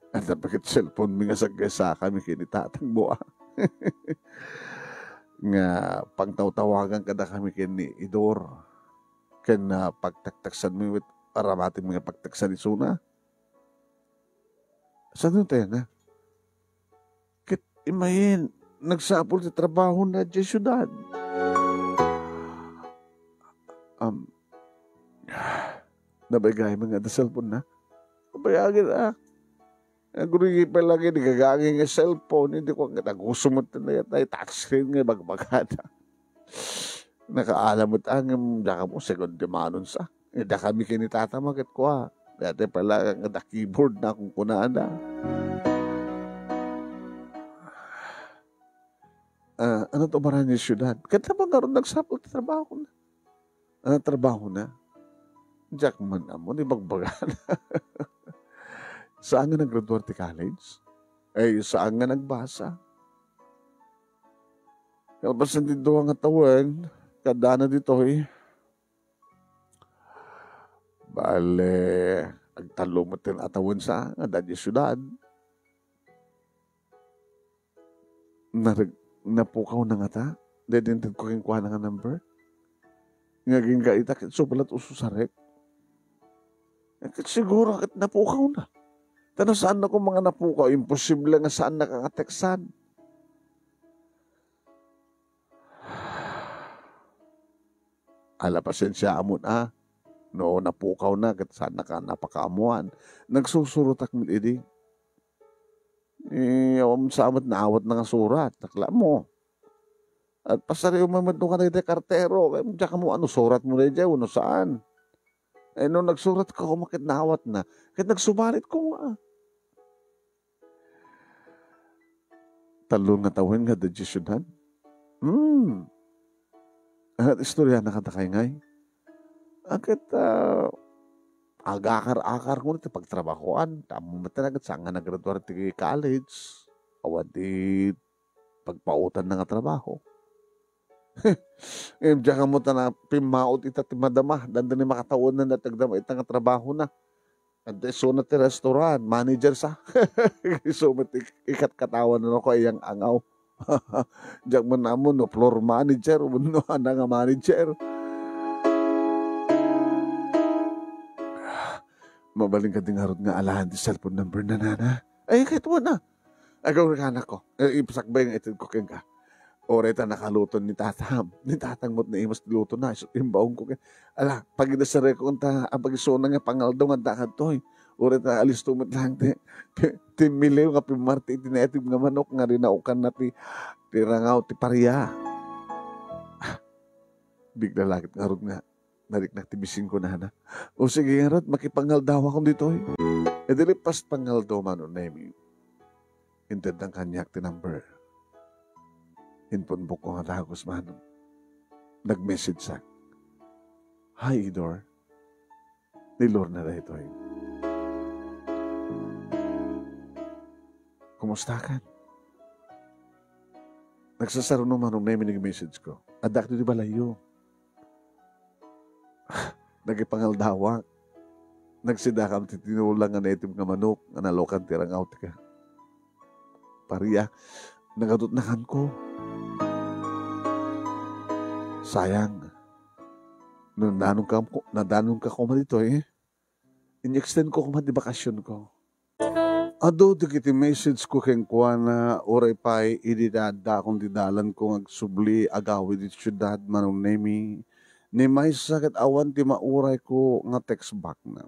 At napakit cellphone mi nga sa kami kinitatang buwa. Nga pangtaw-tawagan kada kami kini Idor. Kaya pagtaktaksan mi with aramatin mga pagtaksan isuna. Saan nyo tayo nga? Kit imayin, nagsapol sa trabaho na dyan syudad. Nabagay mga da cellphone na. Nabayagin Guri pa lagi, nagagagin nga cellphone, hindi ko nga nagusumot na yata, touchscreen nga bagbagada. Nakaalamot ang daka mo, second demanon sa. Da kami kinitatamakit ko Dati pala nga da keyboard na akong kunaan na. Ano to maran yung syudad? Kaya naman nga rin nagsapot na trabaho na. Trabaho na? Jack man mo, di bagbagan. Saan nga nag-graduate ti college? Ay, saan nga nagbasa? Kalpasan dito ang atawan, kada na dito Bale, agtalo mo tin atawan sa dadya syudad. Napukaw na nga ta? Dedintin ko kong kuha na nga number? Ngaging ka itakit, so palat ususarek. Siguro akit napukaw na. Tano saan ako mga napukaw? Imposible nga saan nakangateksan. Pasensya amon No, napukaw na. Kat saan napakaamuan. Nagsusurutak mo idi. Sa amat na awat na nga surat. Takla mo. At pasari umamad ka na ito kartero. Diyan ka mo, surat mo na dyan? Saan? Nung nagsurat ka, kumakit na awat na. Kahit nagsumalit ko Talong nga tawin nga dadya syudad. At istorya na katakay ngay. Akit, agakar-akar ko nito pagtrabahoan. Tamo matanagat saan nga nag-graduate ti college. Awad di pagpautan na nga trabaho. Diyan ka mo na pimaot ita ti madama. Dandan ni makatawon na natagdama ita nga trabaho na. At so na ti restaurant, manager sa. So ikat katawan na ako iyang angaw. Diyan mo na mo, no, floor manager, no, na nga manager. Mabaling ka din harot nga alahan di cellphone number na nana. Ay, kahit mo na. Agaw na ko. Ipasakbay nga itid ko keng ka. Oreta nakaluton ni tatam. Ni tatang mo't na imas luto na. Imbaong ko kaya. Pag inasari ko ang pag-isuna nga pangaldaw nga dakad to. Oreta alis tumot lang. Timilew nga pimarti itinetib nga manok nga rinaukan na ti rangaw ti pariya. Bigla lakit nga ron nga. Narik tibising ko na. O sige nga ron, makipangaldaw akong dito. Dili pas pangaldaw man o nemi. Hintad ng kanyak ti number. Hinpon po ko nga dagos man. Nag-message sa. Hi, Idor. Nilor na ito Kumusta ka? Nagsasaro naman nung nami nag-message ko. Adak di balayo. Nagipangaldawak. Nagsidakam titinulang nga native nga manok. Nga nalokan tirang out ka. Pariya. Nagadutnakan ko. Sayang. Nadanong ka kuma dito In-extend ko kuma di bakasyon ko. Ado di kiti message ko keng kuha na oray pa'y ididada kung didalan ko agsubli agawi di syudad manong nemi. Ni may sakit awan ti mauray ko nga text back na.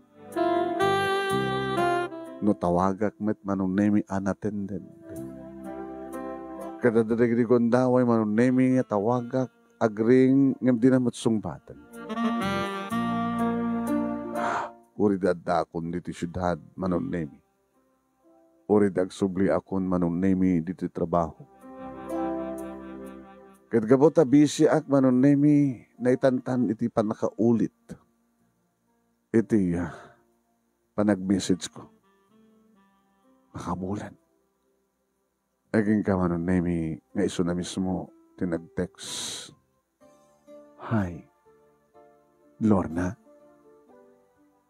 No tawagak met manong nemi unattended. Kada dadagdi ko daway manong nemi nga tawagak agring ngam di na matsungbatan. Uri dada akon diti syudad manong nemi. Uri dagsubli akon manong nemi diti trabaho. Kat gabota busy ak manong nemi naitantan iti panakaulit. Iti panag-message ko. Nakabulan. Aging ka manong nemi nga iso na mismo tinag-text. Hi, Lorna.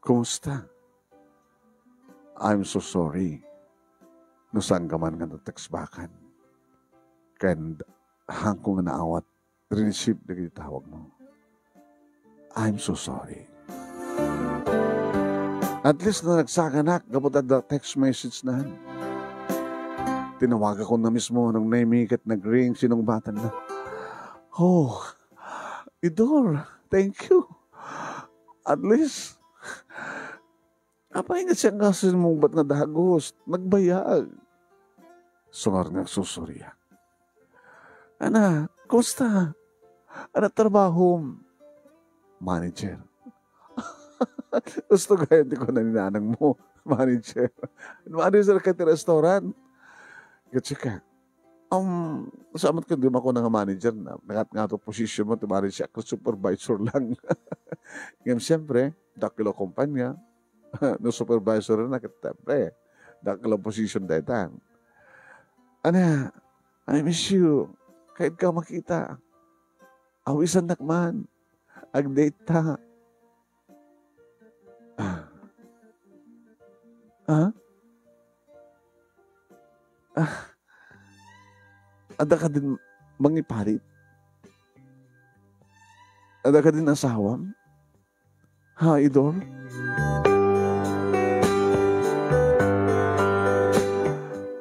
Kumusta? I'm so sorry. No saan ka man nga text bakan. Kan hangko nga naawat, receive na tawag mo. I'm so sorry. At least na nagsakanak, kapot at text message na. Tinawag ako na mismo nung naimik at nag-ring sinong batan na. Oh, Idol, thank you. At least, apay nga siya ngasin mong ba't nga dagos, nagbayag. Sungar nga susurya. Ana, kumusta? Ana trabaho? Manager. Gusto gaya, hindi ko na ninanang mo. Manager. Manager ka ti restaurant. Kasi ka, samat ko di ako ng manager na nakat nga to position mo, tumari siya, supervisor lang. Ngayon, siyempre, dakilo kumpanya, no supervisor na kitapre, dakilo position daytan. Ana, I miss you. Kahit ka makita. Awisan nakman. Ag-date ta. Ada ka din mangiparit? Ada ka din asawam? Ha, Idol?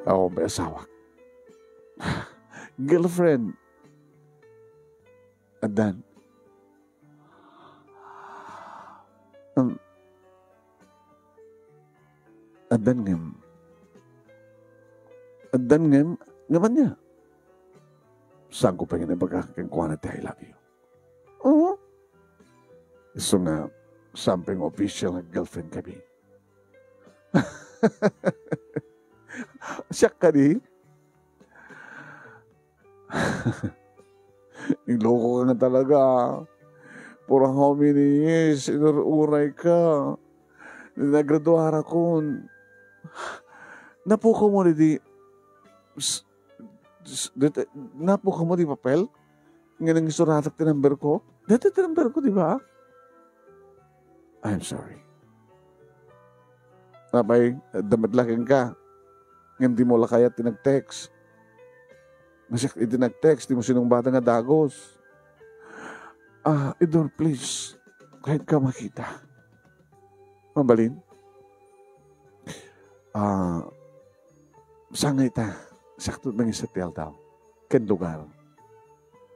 Ako may asawa. Girlfriend. Adan. Adan ngem. Adan ngem. Ngaman niya. Saan ko pa nga nabagakakangkuha na I love you? Oo. So nga, something official na girlfriend kami. Siyak ka di? Iloko ka nga talaga. For how many years, inururay ka. Nagraduara ko. Napuko mo di napuko mo di papel? Nga nang isuratak tinamber ko? Dati tinamber ko, di ba? I'm sorry. Abay, damadlaking ka. Hindi mo lakaya tinag-text. Masyak itinag-text, di mo sinong bata nga dagos. Idol, please. Kahit ka makita. Mabalin? Sangay ta. Sakto nang isa tiyal daw. Ken lugar.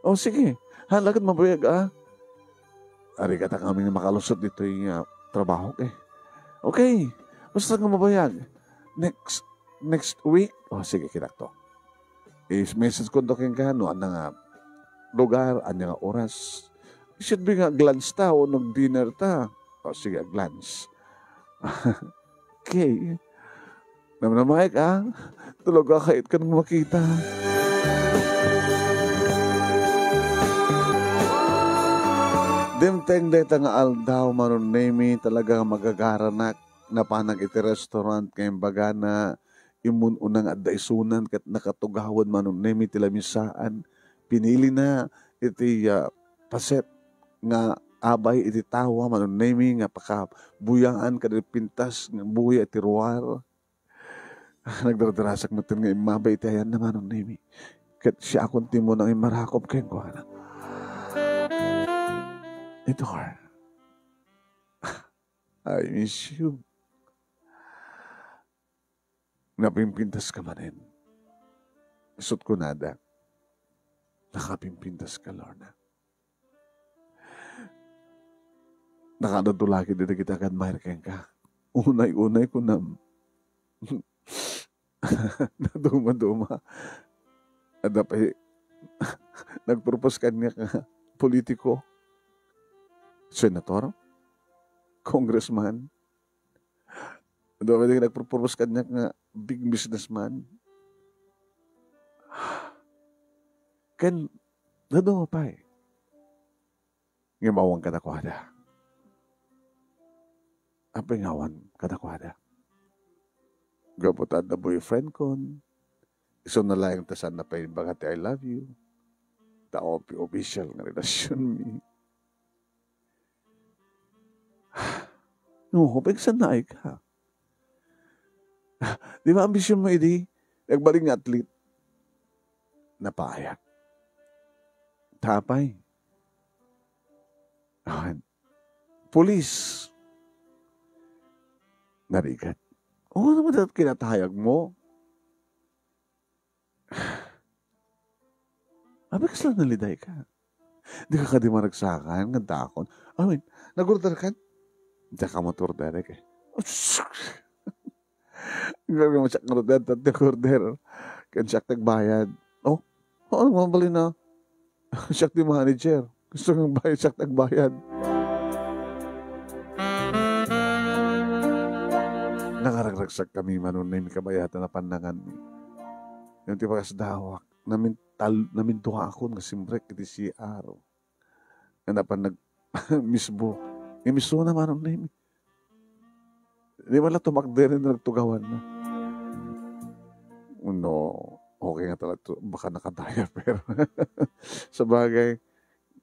O sige. Halagad mabayag Ari kata kami nga makalusot dito yung trabaho Okay. Basta nga mabayag. Next week. O sige, kinakto. Message ko doon ka, no, nga lugar, nga oras. It should be nga glance ta o nag-dinner ta. O sige, glance. Okay. Naman tulog ka kahit ka nang makita. Dimteng deta nga aldaw manon nemi talaga magagaranak na panag iti restaurant kayong bagana imun unang addaisunan kat nakatugawad manon nemi tilamisaan pinili na iti paset nga abay iti tawa manon nemi nga pakabuyaan kada pintas nga buya iti ruwar. Nagdarasak natin nga imabay iti ayan na manon nemi kat siya akong timo nang imarakop kayong kuhana. Idol, I miss you. Napimpintas ka manin. Isot ko nada. Nakapimpintas ka, Lorna. Nakadadulaki dito kita kan mahirken ka. Unay-unay ko na naduma-duma. At dapat nagpropose ka niya ka politiko, senator, congressman. Dapat nagpropose ka niya ka big businessman. Kan naduma pa eh. Ngimawang kadakwada. Apa ngawan kadakwada? Gapotad na boyfriend kon. Iso na lang tasan na pa yung bagati I love you. Taopi official nga relasyon mi. No, pagsan na ay ka. Di ba ambisyon mo idi? Nagbaling athlete. Napaayak. Tapay. Police. Narigat. Oo naman dapat kinatahayag mo. Abik lang naliday ka. Di ka kadimaragsakan, ngantakon. I mean, nagurder ka? Di ka maturdere ka. Gagawin mo siya ngurder, tatig-order. Kan siya tagbayad. Oh, ano mabali na? Siya di manager. Gusto ng bayad, siya tagbayad. Nakaragsak kami manon na yung kabayatan na pandangan mi. Yung tipakas dawak, namin tuwa ako nga simbrek kiti si Aro. Nga napan misbo. Yung misbo na manon na yung. Di wala tumakder na nagtugawan na. No, okay nga talaga. Baka nakadaya pero sa bagay,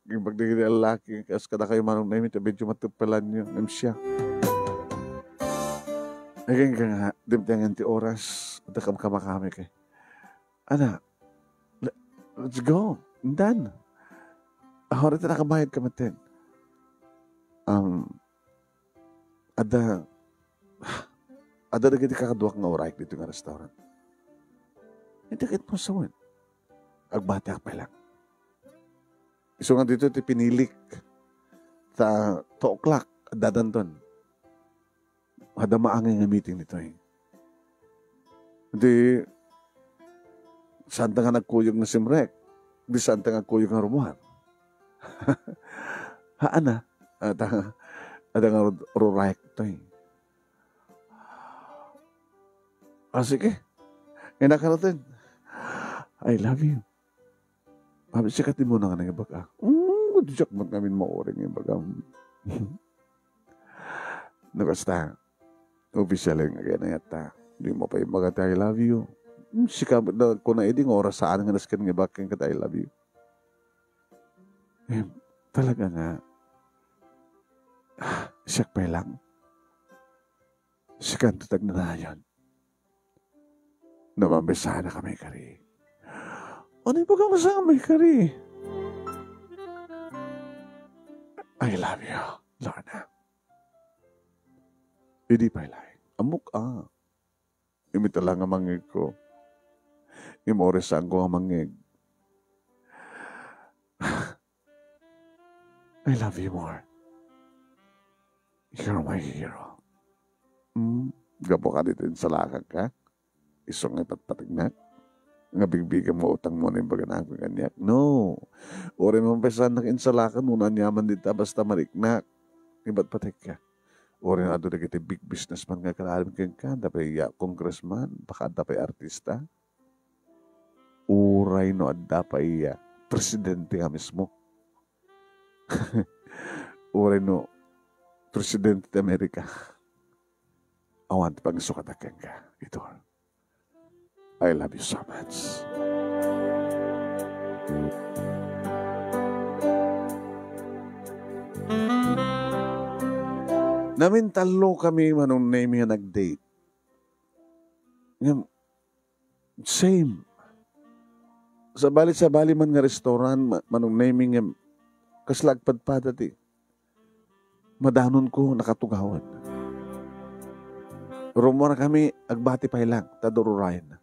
yung pagdagin ang laki, kasi kada kayo manong na yung medyo matupalan nyo. Ang siya. Again ka nga, dimtang anti oras, at kamkama-kami kay. Ana, let's go. Done. Ako rin nakabayad ka matin. Ada na giti kakaduak nga oray dito nga restaurant. Hindi kahit mo sawan. Agbati pa lang. Iso nga dito, pinilik. Sa 2 o'clock, dadanton. Ada maangay nga meeting nito eh. Hindi, saan nga nagkuyog na simrek? Hindi saan nga nagkuyog na rumuhan? Haan na? Ada nga rurayek ito eh. Sige. Inakaratin. I love you. Mabit sikatin mo na nga nga baga. Diyak mo namin mauring yung baga. Nakasta. Official yung agad yata. Hindi mo pa yung baga I love you. Sikap na kung na eding oras saan nga naskan nga baking ka I love you. Talaga nga. Siyak pa lang. Sikan tutag na yan. Namambesa na kami kari. Ano yung pagkamasa kami kari? I love you, Lorna. Hindi pa ilay. Amok Imita lang ang mangig ko. Imoresan ko ang mangig. I love you more. You're my hero. Gapo ka dito sa lakag ka? Isong ipatpatignak? Nga bigbigan mo utang mo na yung baganang ko ganyak. No. Ore mo pesan na insalakan muna nyaman dito basta mariknak. Iba't patik ka. Ore na doon kita big businessman nga kalalim kang ka. Dapay congressman. Baka dapay artista. Uray no at dapay presidente nga mismo. Uray no presidente de Amerika. Awan pang sukatakan ka. Ito. I love you so much. Namin talo kami manong name nga nag-date. Same. Sa bali man nga restaurant, manong naming nga kaslagpadpada ti. Madanon ko nakatugawan. Rumor kami, agbati pa lang, tadururayan na.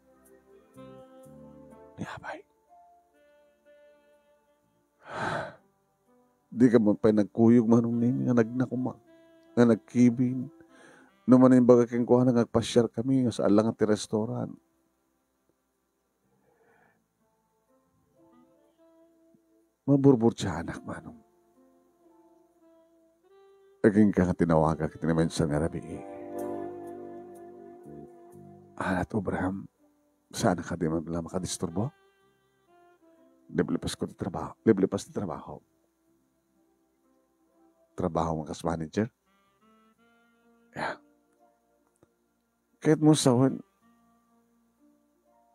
Niyabay. Di ka man pa nagkuyog manong nini, nga nagnakuma, nga nagkibin. Naman yung baga keng kuha, nagpasyar kami, nga sa alang at restaurant. Maburbur siya anak manong. Aging ka nga tinawaga, kitinamensan nga rabi. Alat Abraham, sana ka di man lang makadisturbo? Liblipas ko di trabaho. Liblipas di trabaho. Trabaho mga kas-manager. Yeah. Kahit mo sawan,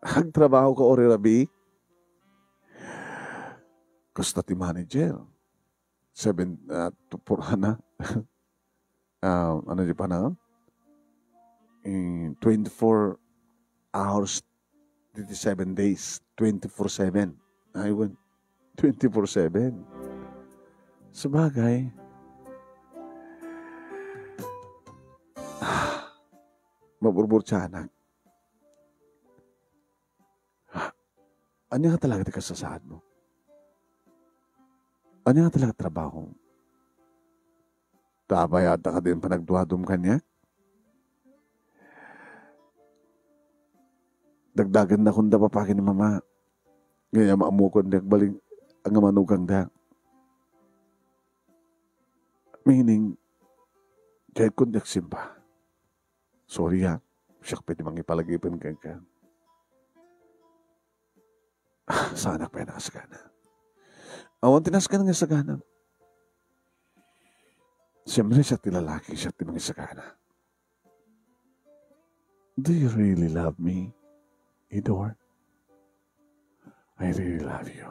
hagtrabaho ka ori rabi, kosta ti manager. 7 to 4 na. Ano di pa na? 24 hours, 57 days, 24/7. I went 24/7. Sabagay, maburbur siya anak. Ano nga talaga di kasasaad mo? Ano nga talaga trabaho? Taba yata ka din panagduwadom kanya? Dagdagan na kung dapapakin ni mama. Ngayon maamukon na baling ang manugang da. Meaning, kahit kung simba. Sorry ha. Siya pwede mangipalagipan ka. Sana pa yan nakasagana. Awan tinaskan nga sagana. Siyempre siya tilalaki, siya timangisagana. Do you really love me? Idor, I really love you.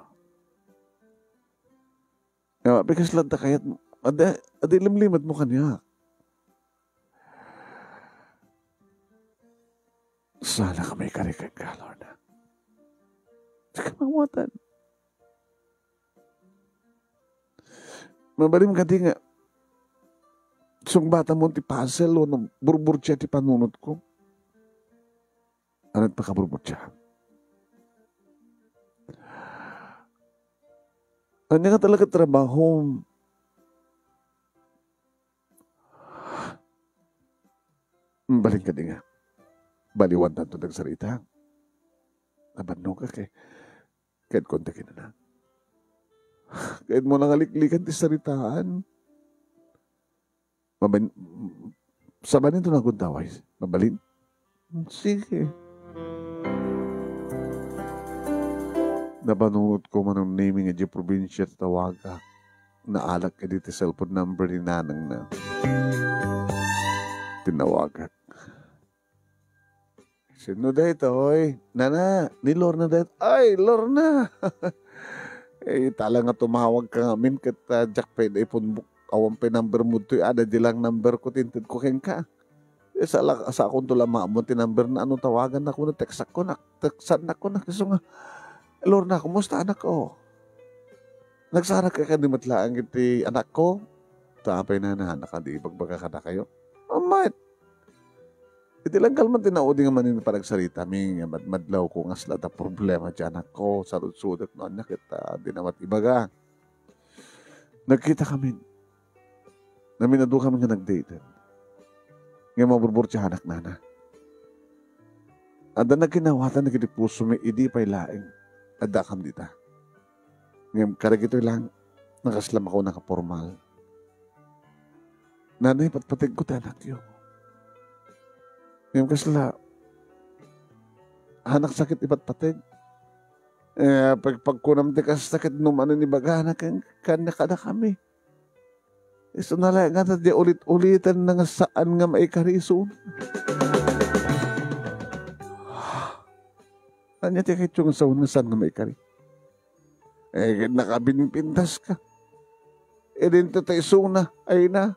Because lanta kayat, adi limlimad mo kanya. Sana ka may karikag ka, Lord. Hindi ka mawatan. Mabalim ka di nga, sung bata mo ti puzzle o nung burbur siya ti panunod ko. Anat pakaburbot siya. Ano nga talaga trabaho? Balik ka di nga. Baliwan na ito nagsarita. Nabano ka kay kahit kontakin na. Kahit mo nangaliklikan ti saritaan. Sabanin ito na kuntaway. Mabalin? Sige. Nabanunod ko man ang naming at probinsya at tawaga. Naalak ka dito cellphone number ni nanang na tinawagan. Sino dito, oy? Nana, ni Lorna dito. Ay, Lorna! Tala nga tumawag ka ngamin kat Jack pwede ipunbuk. Awang pa number mo ito. Ada di lang number ko, tintid ko keng ka. Sa akong tula mo, tinumber na ano tawagan ako na text ako na. Textan ako na. Kasi nga, Lorna, kumusta anak ko? Nagsara ka ka di matlaang iti anak ko? Tapay na anak ka di bagbaga ka na kayo. Oh, mate. Iti lang kalman tinaudi nga manin panagsarita. May madlaw ko nga sila problema dyan anak ko. Sarud-sudat no anak kita. Di namat ibaga. Nagkita kami. Naminado kami nga nag-date. Ngayon maburbur siya anak nana. Ada na kinawatan na kitipuso may idi pa'y laing. Ada kam dita. Ngayon karagito lang. Nakaslam ako nakapormal. Nanay patpatig ko tanak yun. Ngayon kasla. Anak sakit ipatpatig. Pagkunam di kas sakit numano ni baga kanya kada kami. So nalaya nga di ulit-ulitan na nga saan nga maikariso. Anya ti kahit yung saan nga saan nga maikari. Nakabinpintas ka. Dito tayo suna. Ay na.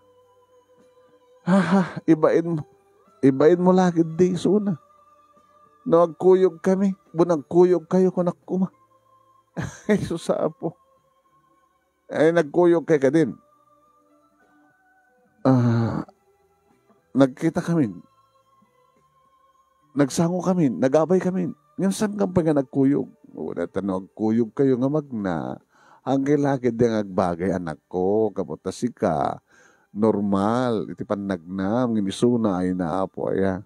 Ibain mo lagi di suna. Nagkuyog kami. Bunagkuyog kayo kung nakuma. Ay susaapo. Nagkuyog kayo ka din. Nagkita kami. nagsango kami, nagabay kami. Ngayon saan ka pa nga nagkuyog? Una tanong, kuyog kayo nga magna. Ang kilakid yung agbagay, anak ko, kamuta si ka. Normal, iti panagnam, ginisuna ay naapo, ay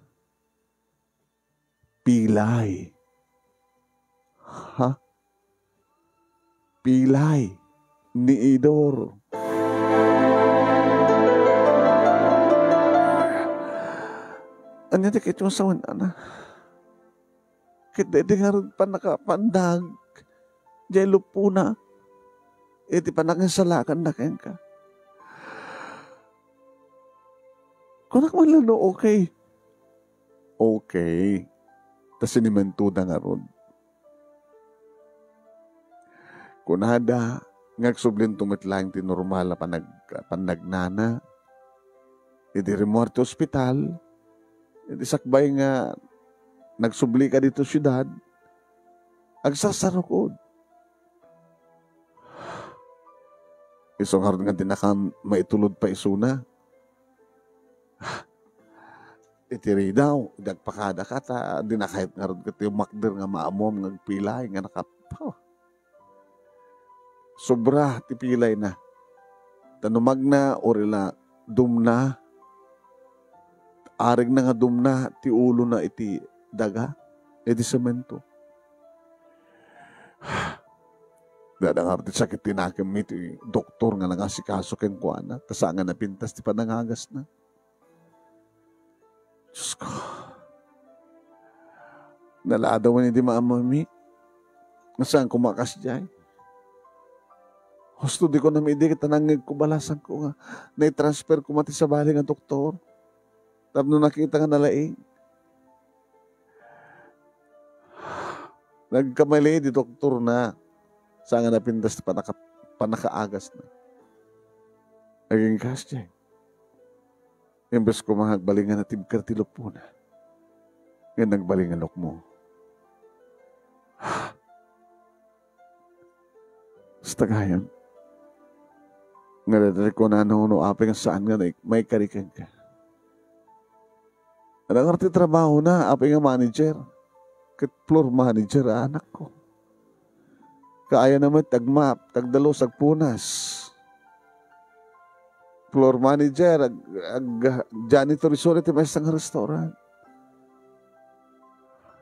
pilay. Ha? Pilay ni Idor. Anya di kito sa na. Kita di nga rin pa nakapandag. Diyan lupo na. Iti pa nakasalakan na kayan ka. Kung nakman no, okay. Okay. Tas inimento na nga ron. Kung hada, ngagsublin tumitlang ti normal na panagnana. Iti remorte hospital. Iti sakbay nga nagsubli ka dito syudad. Agsasarukod. Isong harod nga tinakang maitulod pa isuna. Itiri daw, dagpakada ka ta, di na kahit nga rin ka makder nga maamom, nga pilay, nga nakapaw. Sobra, ti pilay na. Tanumag na, orila, dumna, arig na nga dumna, ti ulo na iti daga, iti semento. Dadang arti sakit tinakim iti doktor nga nangasikaso ken kuana, kasanga na pintas ti panangagas na. Diyos ko. Naladawan hindi maamami. Nasaan kumakas dyan? Husto di ko na may di kita nangig ko balasan ko nga. Na-transfer ko mati sa bali nga doktor. Tapos nakita nga nalaing. Nagkamali di doktor na. Saan nga napindas panakaagas na. Naging kas dyan. Imbes ko mahagbalingan na tibkar ti lupo na. Yan nagbalingan lok mo. Stagayan. Ngalatari ko na ano apeng saan nga may karikan ka. Anong arti trabaho na apeng nga manager. Kit floor manager anak ko. Kaaya naman tagmap, tagdalo sagpunas. Floor manager, janitor iso ti may isang restaurant.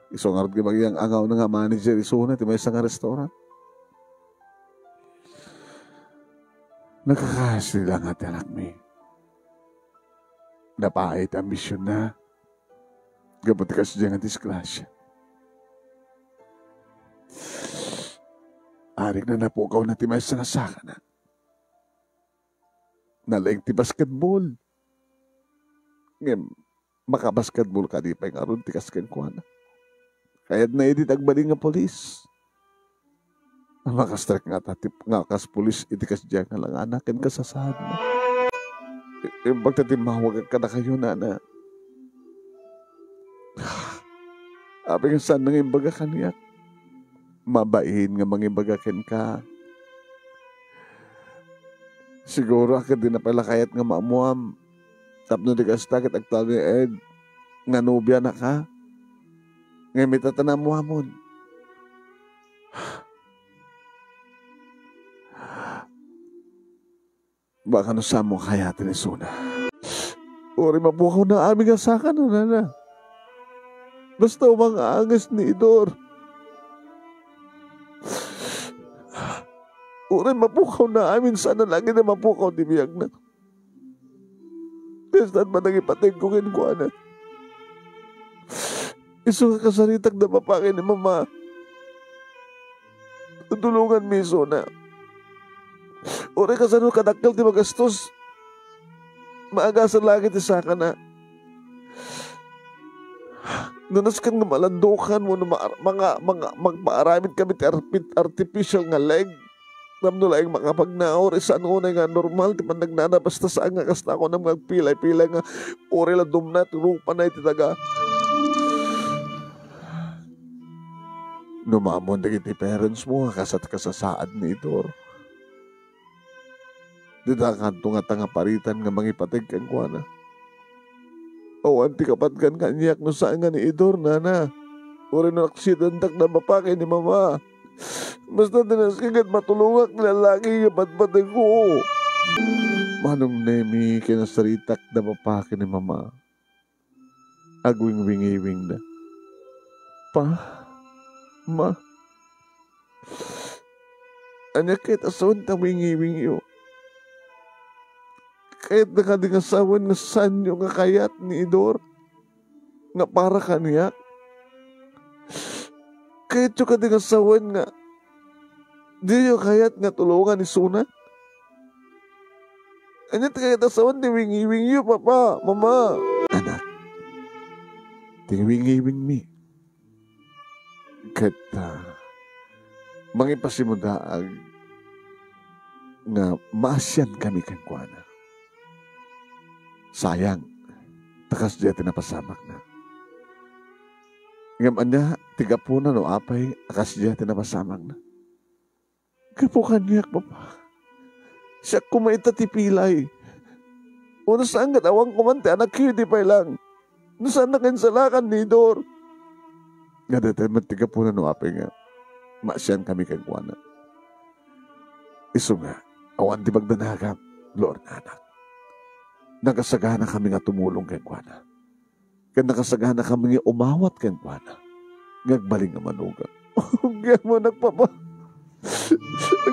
Iso nga rin bagyang angaw na nga manager iso na ti may isang restaurant. Nakakasli lang at anak mi. Napahit ambisyon na. Gabuti kasi dyan ang disgrasya. Arik na napukaw na ti may isang asaka na. Nalaing ti basketball. Ngayon, makabasketball ka di pa yung aron ti kasken ko na. Kaya't na edit agbaling nga polis. Makastrike nga tatip nga kas polis itikas dyan nga lang anakin ka sa sahad na. Yung pagtatimawag ka na kayo na. Abi nga saan nang imbaga kaniyak. Mabain nga mangibagakin ka. Siguro akit din na pala kayat nga maamuam. Tapno di ka stakit agtawag ni Ed. Nga nubya na ka. Ngayon may tatanamuamon. Baka no sa mo kayatin ni Suna. Uri mabukaw na aming asakan na. Basta umang angas ni Idor. Uri mapukaw na amin sana lagi na mapukaw di biyag na. Testan pa nagipatid ko kinkuha na. Iso ka kasaritag na mapakin ni mama. Tutulungan miso na. Uri ka sa kadakal di magastos. Maagasan lagi ti saka na. Nunas kan nga malandukan mo na mga magpaaramid kami ti artificial nga leg. Namno laing makapagnaor, isaan unay nga normal, di man nagnana, basta saan nga kasta ako nang magpilay-pilay nga, ori la dumna, turupa na ititaga. Numamon na iti parents mo, kasat kasasaad ni Idor. Di da kanto nga tanga paritan nga mangipatig kan kwa na. Awan ti kapatkan kanyak no saan nga ni Idor na. Uri no aksidentak na mapake ni mama. Basta dinaskigat matulungak lalaki kapatpatay ko. Manong Nemi kinasaritak na mapake ni mama. Agwing-wingiwing na. Pa, ma, anya kahit asawan ta wingiwing yo. Kahit nakadingasawan nga sanyo nga kayat ni Idor. Nga para kaniyak. Kahit yung kadingasawan nga di yung kayat nga tulungan ni Suna. Anya kahit asawan di wingiwing yo, papa, mama. Anak, tingwing-iwing mi. Kahit mangipasimudaag nga maasyan kami kang kuana. Sayang, takas diya tinapasamak na. Ngam anya, tigapunan o apay, akas diya tinapasamak na. Kapukan niyak, papa. Siya kumaita tipilay. Una saan gat awang kumante, anak hindi pa lang. Nasaan na kinsalakan ni Dor? Nga dati, matigapunan o apay nga. Maasyan kami kang kuana. Iso nga, awan di bagdanagam, Lord na anak. Nakasagana kami nga tumulong kay kuana. Kaya nakasagana kami nga umawat kay kuana. Ngagbaling nga manuga. Kaya mo nagpapa.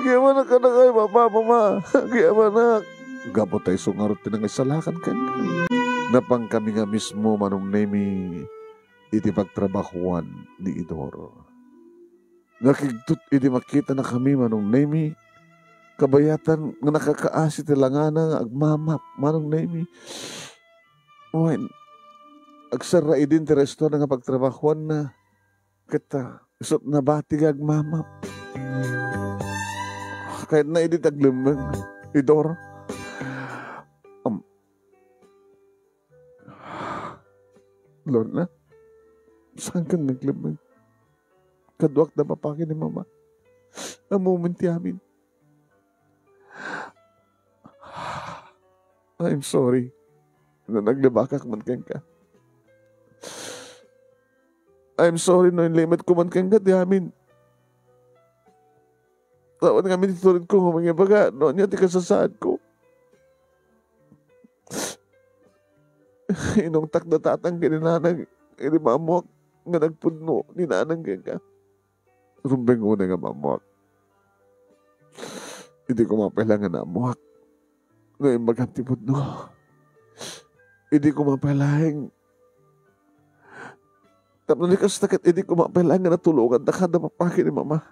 Kaya mo ka na kayo, papa, mama. Kaya mo na. Gabot tayo sungarot tinangisalakan ka. Napang kami nga mismo manong Nemi iti pagtrabahuan ni Idor. Nakigtut iti makita na kami manong Nemi kabayatan nga nakakaasi tilangana nga agmamap manong Nemi. Wen agsara idin ti resto nga pagtrabahuan na kita isot na bati agmamap. Kahit na idi taglimang Idor. Lord na, saan kang naglimang? Kaduak na papaki ni mama. Ang moment yamin. I'm sorry na naglibakak man kang ka. I'm sorry no limit ko man kang ka yamin. Tawan nga minitulit ko mga baga noon niya ti kasasaad ko. Inong tak na tatang kininanag ini mamuak nga nagpudno ni nanang ka. Rumbeng una nga mamuak. Hindi ko mapailangan na amuak. Ngayon maghanti pudno. Hindi ko mapailangan. Tapos nikas takat hindi ko mapailangan na tulungan na kada mapaki ni mama.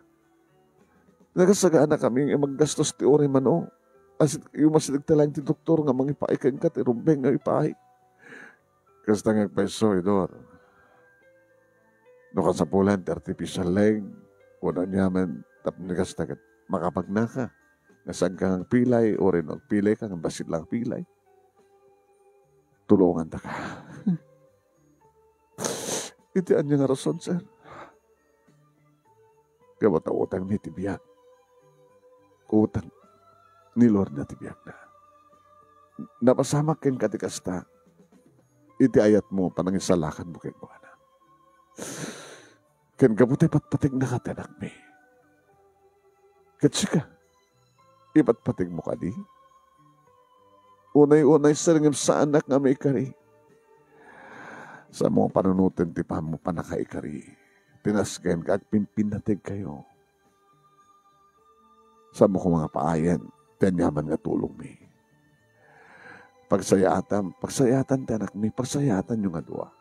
Nagasagaan na kami maggastos ti ori mano. As yung masilig talang ti doktor nga mangipaikan ka ti rumbeng nga ipaik. Kasta nga peso, Idor. Nukan sa pulan, artificial leg, wala niya man, tapos kasta ka, makapagnaka. Nasaan kang pilay, o rin pilay ka, basit lang pilay. Tulungan ta ka. Itian niya nga rason, sir. Kaya utang ni tibiyak. Utang ni Lord na tibiyak na. Napasamak ken katikasta, iti ayat mo, panangisalakan mo kay kuana. Ken kabutay patpating na katanak mi. Katsika, ipatpating mo ka di. Unay-unay saringim sa anak nga may ikari. Sa mga panunutin, tipa mo pa nakaikari. Tinasken ka at pimpinatig kayo. Sa mo kong mga paayan, tanyaman nga tulong mi. Pagsayatan tanak mi, pagsayatan yung adwa.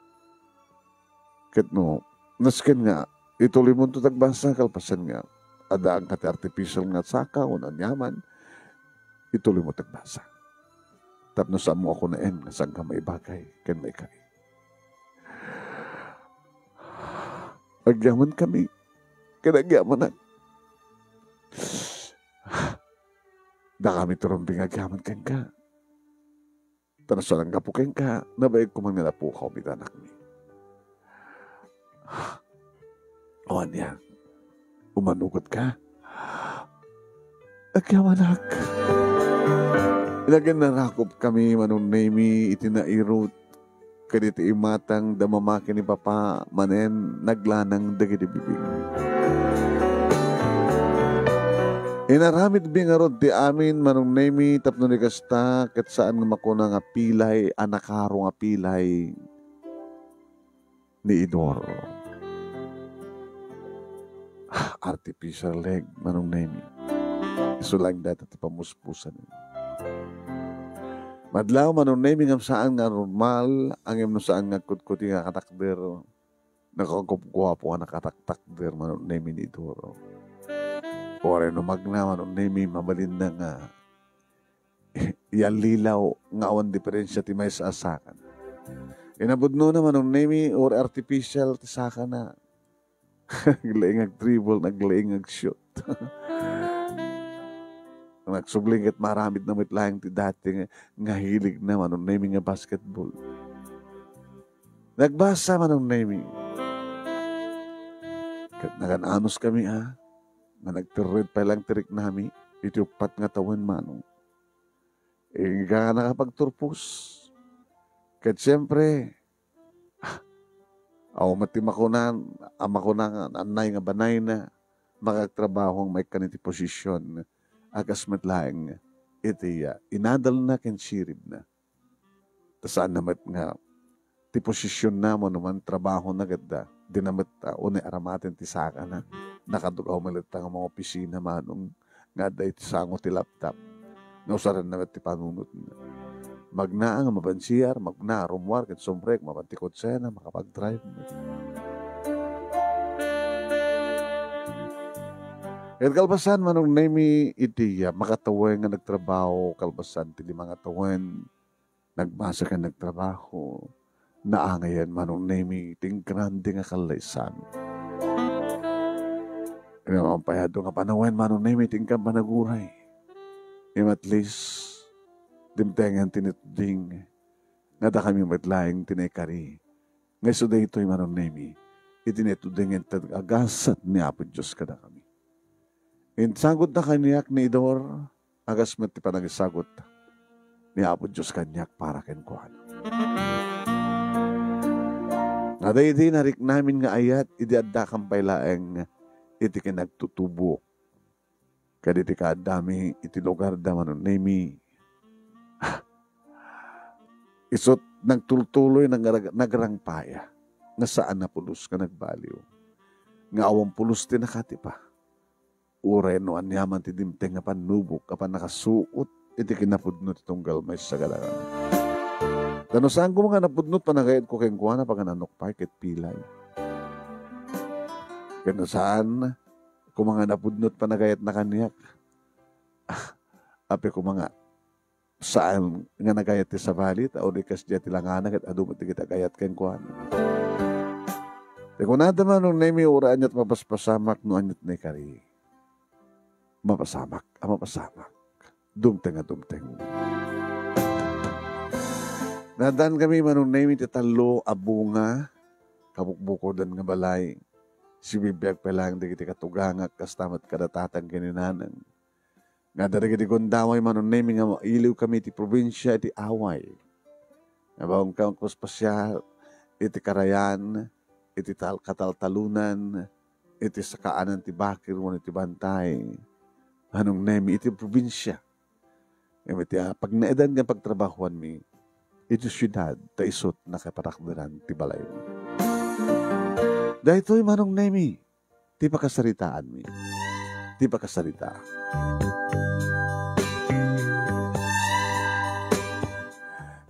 Ket no, nasken nga, ituloy mo tagbasa, kalpasan nga, adaan ka artificial nga saka, o nanyaman, ituloy mo tagbasa. Tapno sa mo ako na nga saan ka maibagay, ken may kari. Agyaman kami, kinagyaman na. Da kami turumbing agyaman ken ka. Tanasalang kapukin ka, nabayag ko man nga po ka umitanak ni. O niya, umanugot ka. Agyawanak. Ilagyan na rakop kami manong Nemi itinairot. Kaditi imatang damamakin ni Papa manen naglanang dagiti bibig. Inaramid bingarod ti amin manong nemi tapno ni kasta ket saan nga makuna nga pilay anakaro nga pilay ni Idor. Artificial leg manong nemi. Isulang dati ti pamuspusan. Madlaw manong nemi ngam saan nga normal ang no saan nga kutkuti nga katakder nakagwapo nga nakataktakder manong nemi ni Idor. Ore no magnaman o nemi mabalin na nga yan lilaw nga awan diferensya ti may sa asakan. Inabudno naman o nemi or artificial ti saka na. Naglaing ag dribble, naglaing ag shoot. Nagsubling at maramid na mitlayang ti dati nga hilig naman o nemi nga basketball. Nagbasa man o nemi. Kat nagananos kami nga nagtirid pa lang tirik nami, itiupat nga tawen manong. Nga nakapagturpos. Kat siyempre, matimakunan, amakunan, anay nga banay na, makagtrabaho ang may kaniti posisyon, agas matlaeng, iti inadal na ken sirib na. Tasaan namat nga, ti posisyon na mo naman, trabaho na ganda, dinamat unay aramatin ti saka na, nakadugaw malita ng mga opisina manong nga dahi ti sango ti laptop. Nausaran naman ti panunot na. Magna nga mabansiyar, magna rumwar, ket sombrek, mabantikot sena, makapag-drive. Ket kalpasan manong nemi iti makataway nga nagtrabaho, kalpasan ti limang atawen, nagbasa ka nagtrabaho, naangayan manong nemi ting grande nga kalaysan. Payado nga panawen manong nemiting ka managuray. At least, dimtengan tinituding nga da kami matlaing tinaykari. Ngay so da ito'y manong nemi, itinituding ang agasat ni Apo Diyos kada kami. Insagot na kanyak ni Idor, agas mati pa nagisagot ni Apo Diyos kanyak para kenkuhan. Naday di narik namin nga ayat, idiadda kang pailaeng iti kinagtutubo. Kaditi kaadami iti lugar da manon nemi. Isot nagtultuloy nagrangpaya nga saan na pulos ka nagbaliw. Nga awang pulos ti nakatipa. Ure no anyaman ti dimteng nga panubok kapan nakasuot iti kinapudnot itong galmay sa galangan. Tano saan ko mga napudnot panagayad ko keng kuwana pag nanokpay ket pilay. Kano saan, kung mga napudnot pa nagayat na kaniyak, api ko mga saan nga nagayat ti sa balit, o di kas diya tilanganak at adumot ti kita gayat ken kuan. Te kung nada man nung nemi uraan at mapaspasamak no anyat na kari. Mapasamak. Dumteng. Nadaan kami manong nemi ti talo abunga, kabukbukodan nga balay. Si bibiyag pa lang di kiti katugangak kastamat kadatatang kininanang. Nga dari kiti kundamay manon nemi nga iliw kami iti probinsya iti away. Nga baong kaong kuspasya iti karayan, iti kataltalunan, iti sakaanan ti bakir mo iti bantay. Anong nemi iti probinsya. Iti pag naedan nga pagtrabahuan mi, iti syudad ta isot na kaparakdaran ti balay mo. Dahil ito'y manong nemi, ti pakasaritaan mi. Ti pakasarita.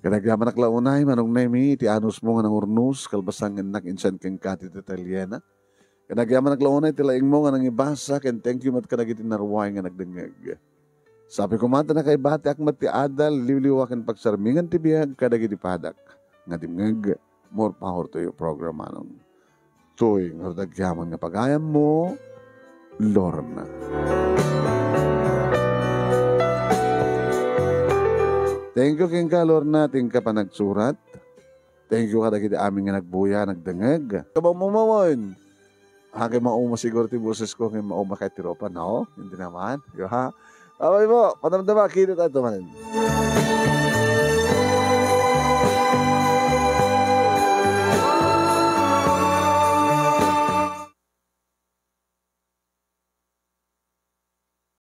Kanagyaman naklaunay, manong nemi, ti anus mo nga ng urnus, kalbasang nak insan keng kati ti Italiana. Kanagyaman naklaunay, ti laing mo nga nang ibasa, ken thank you mat kanagiti narway nga nagdengeg. Sabi ko mata na kay bati akmat ti adal, liwliwakan pagsarmingan ti biyag, kadagiti padak. Nga dimngeg, more power to your program, manong. Tuwing nagyaman nga pagayam mo, Lorna. Thank you king ka, Lorna. Ting ka pa nagsurat. Thank you ka dagiti aming nga nagbuya, nagdangag. Kabang mumawon. Hanggang mauma siguro ti boses ko, hanggang mauma kay tiropa. No, hindi naman. Ha? Abay mo, panamdama, kinit at tumanin.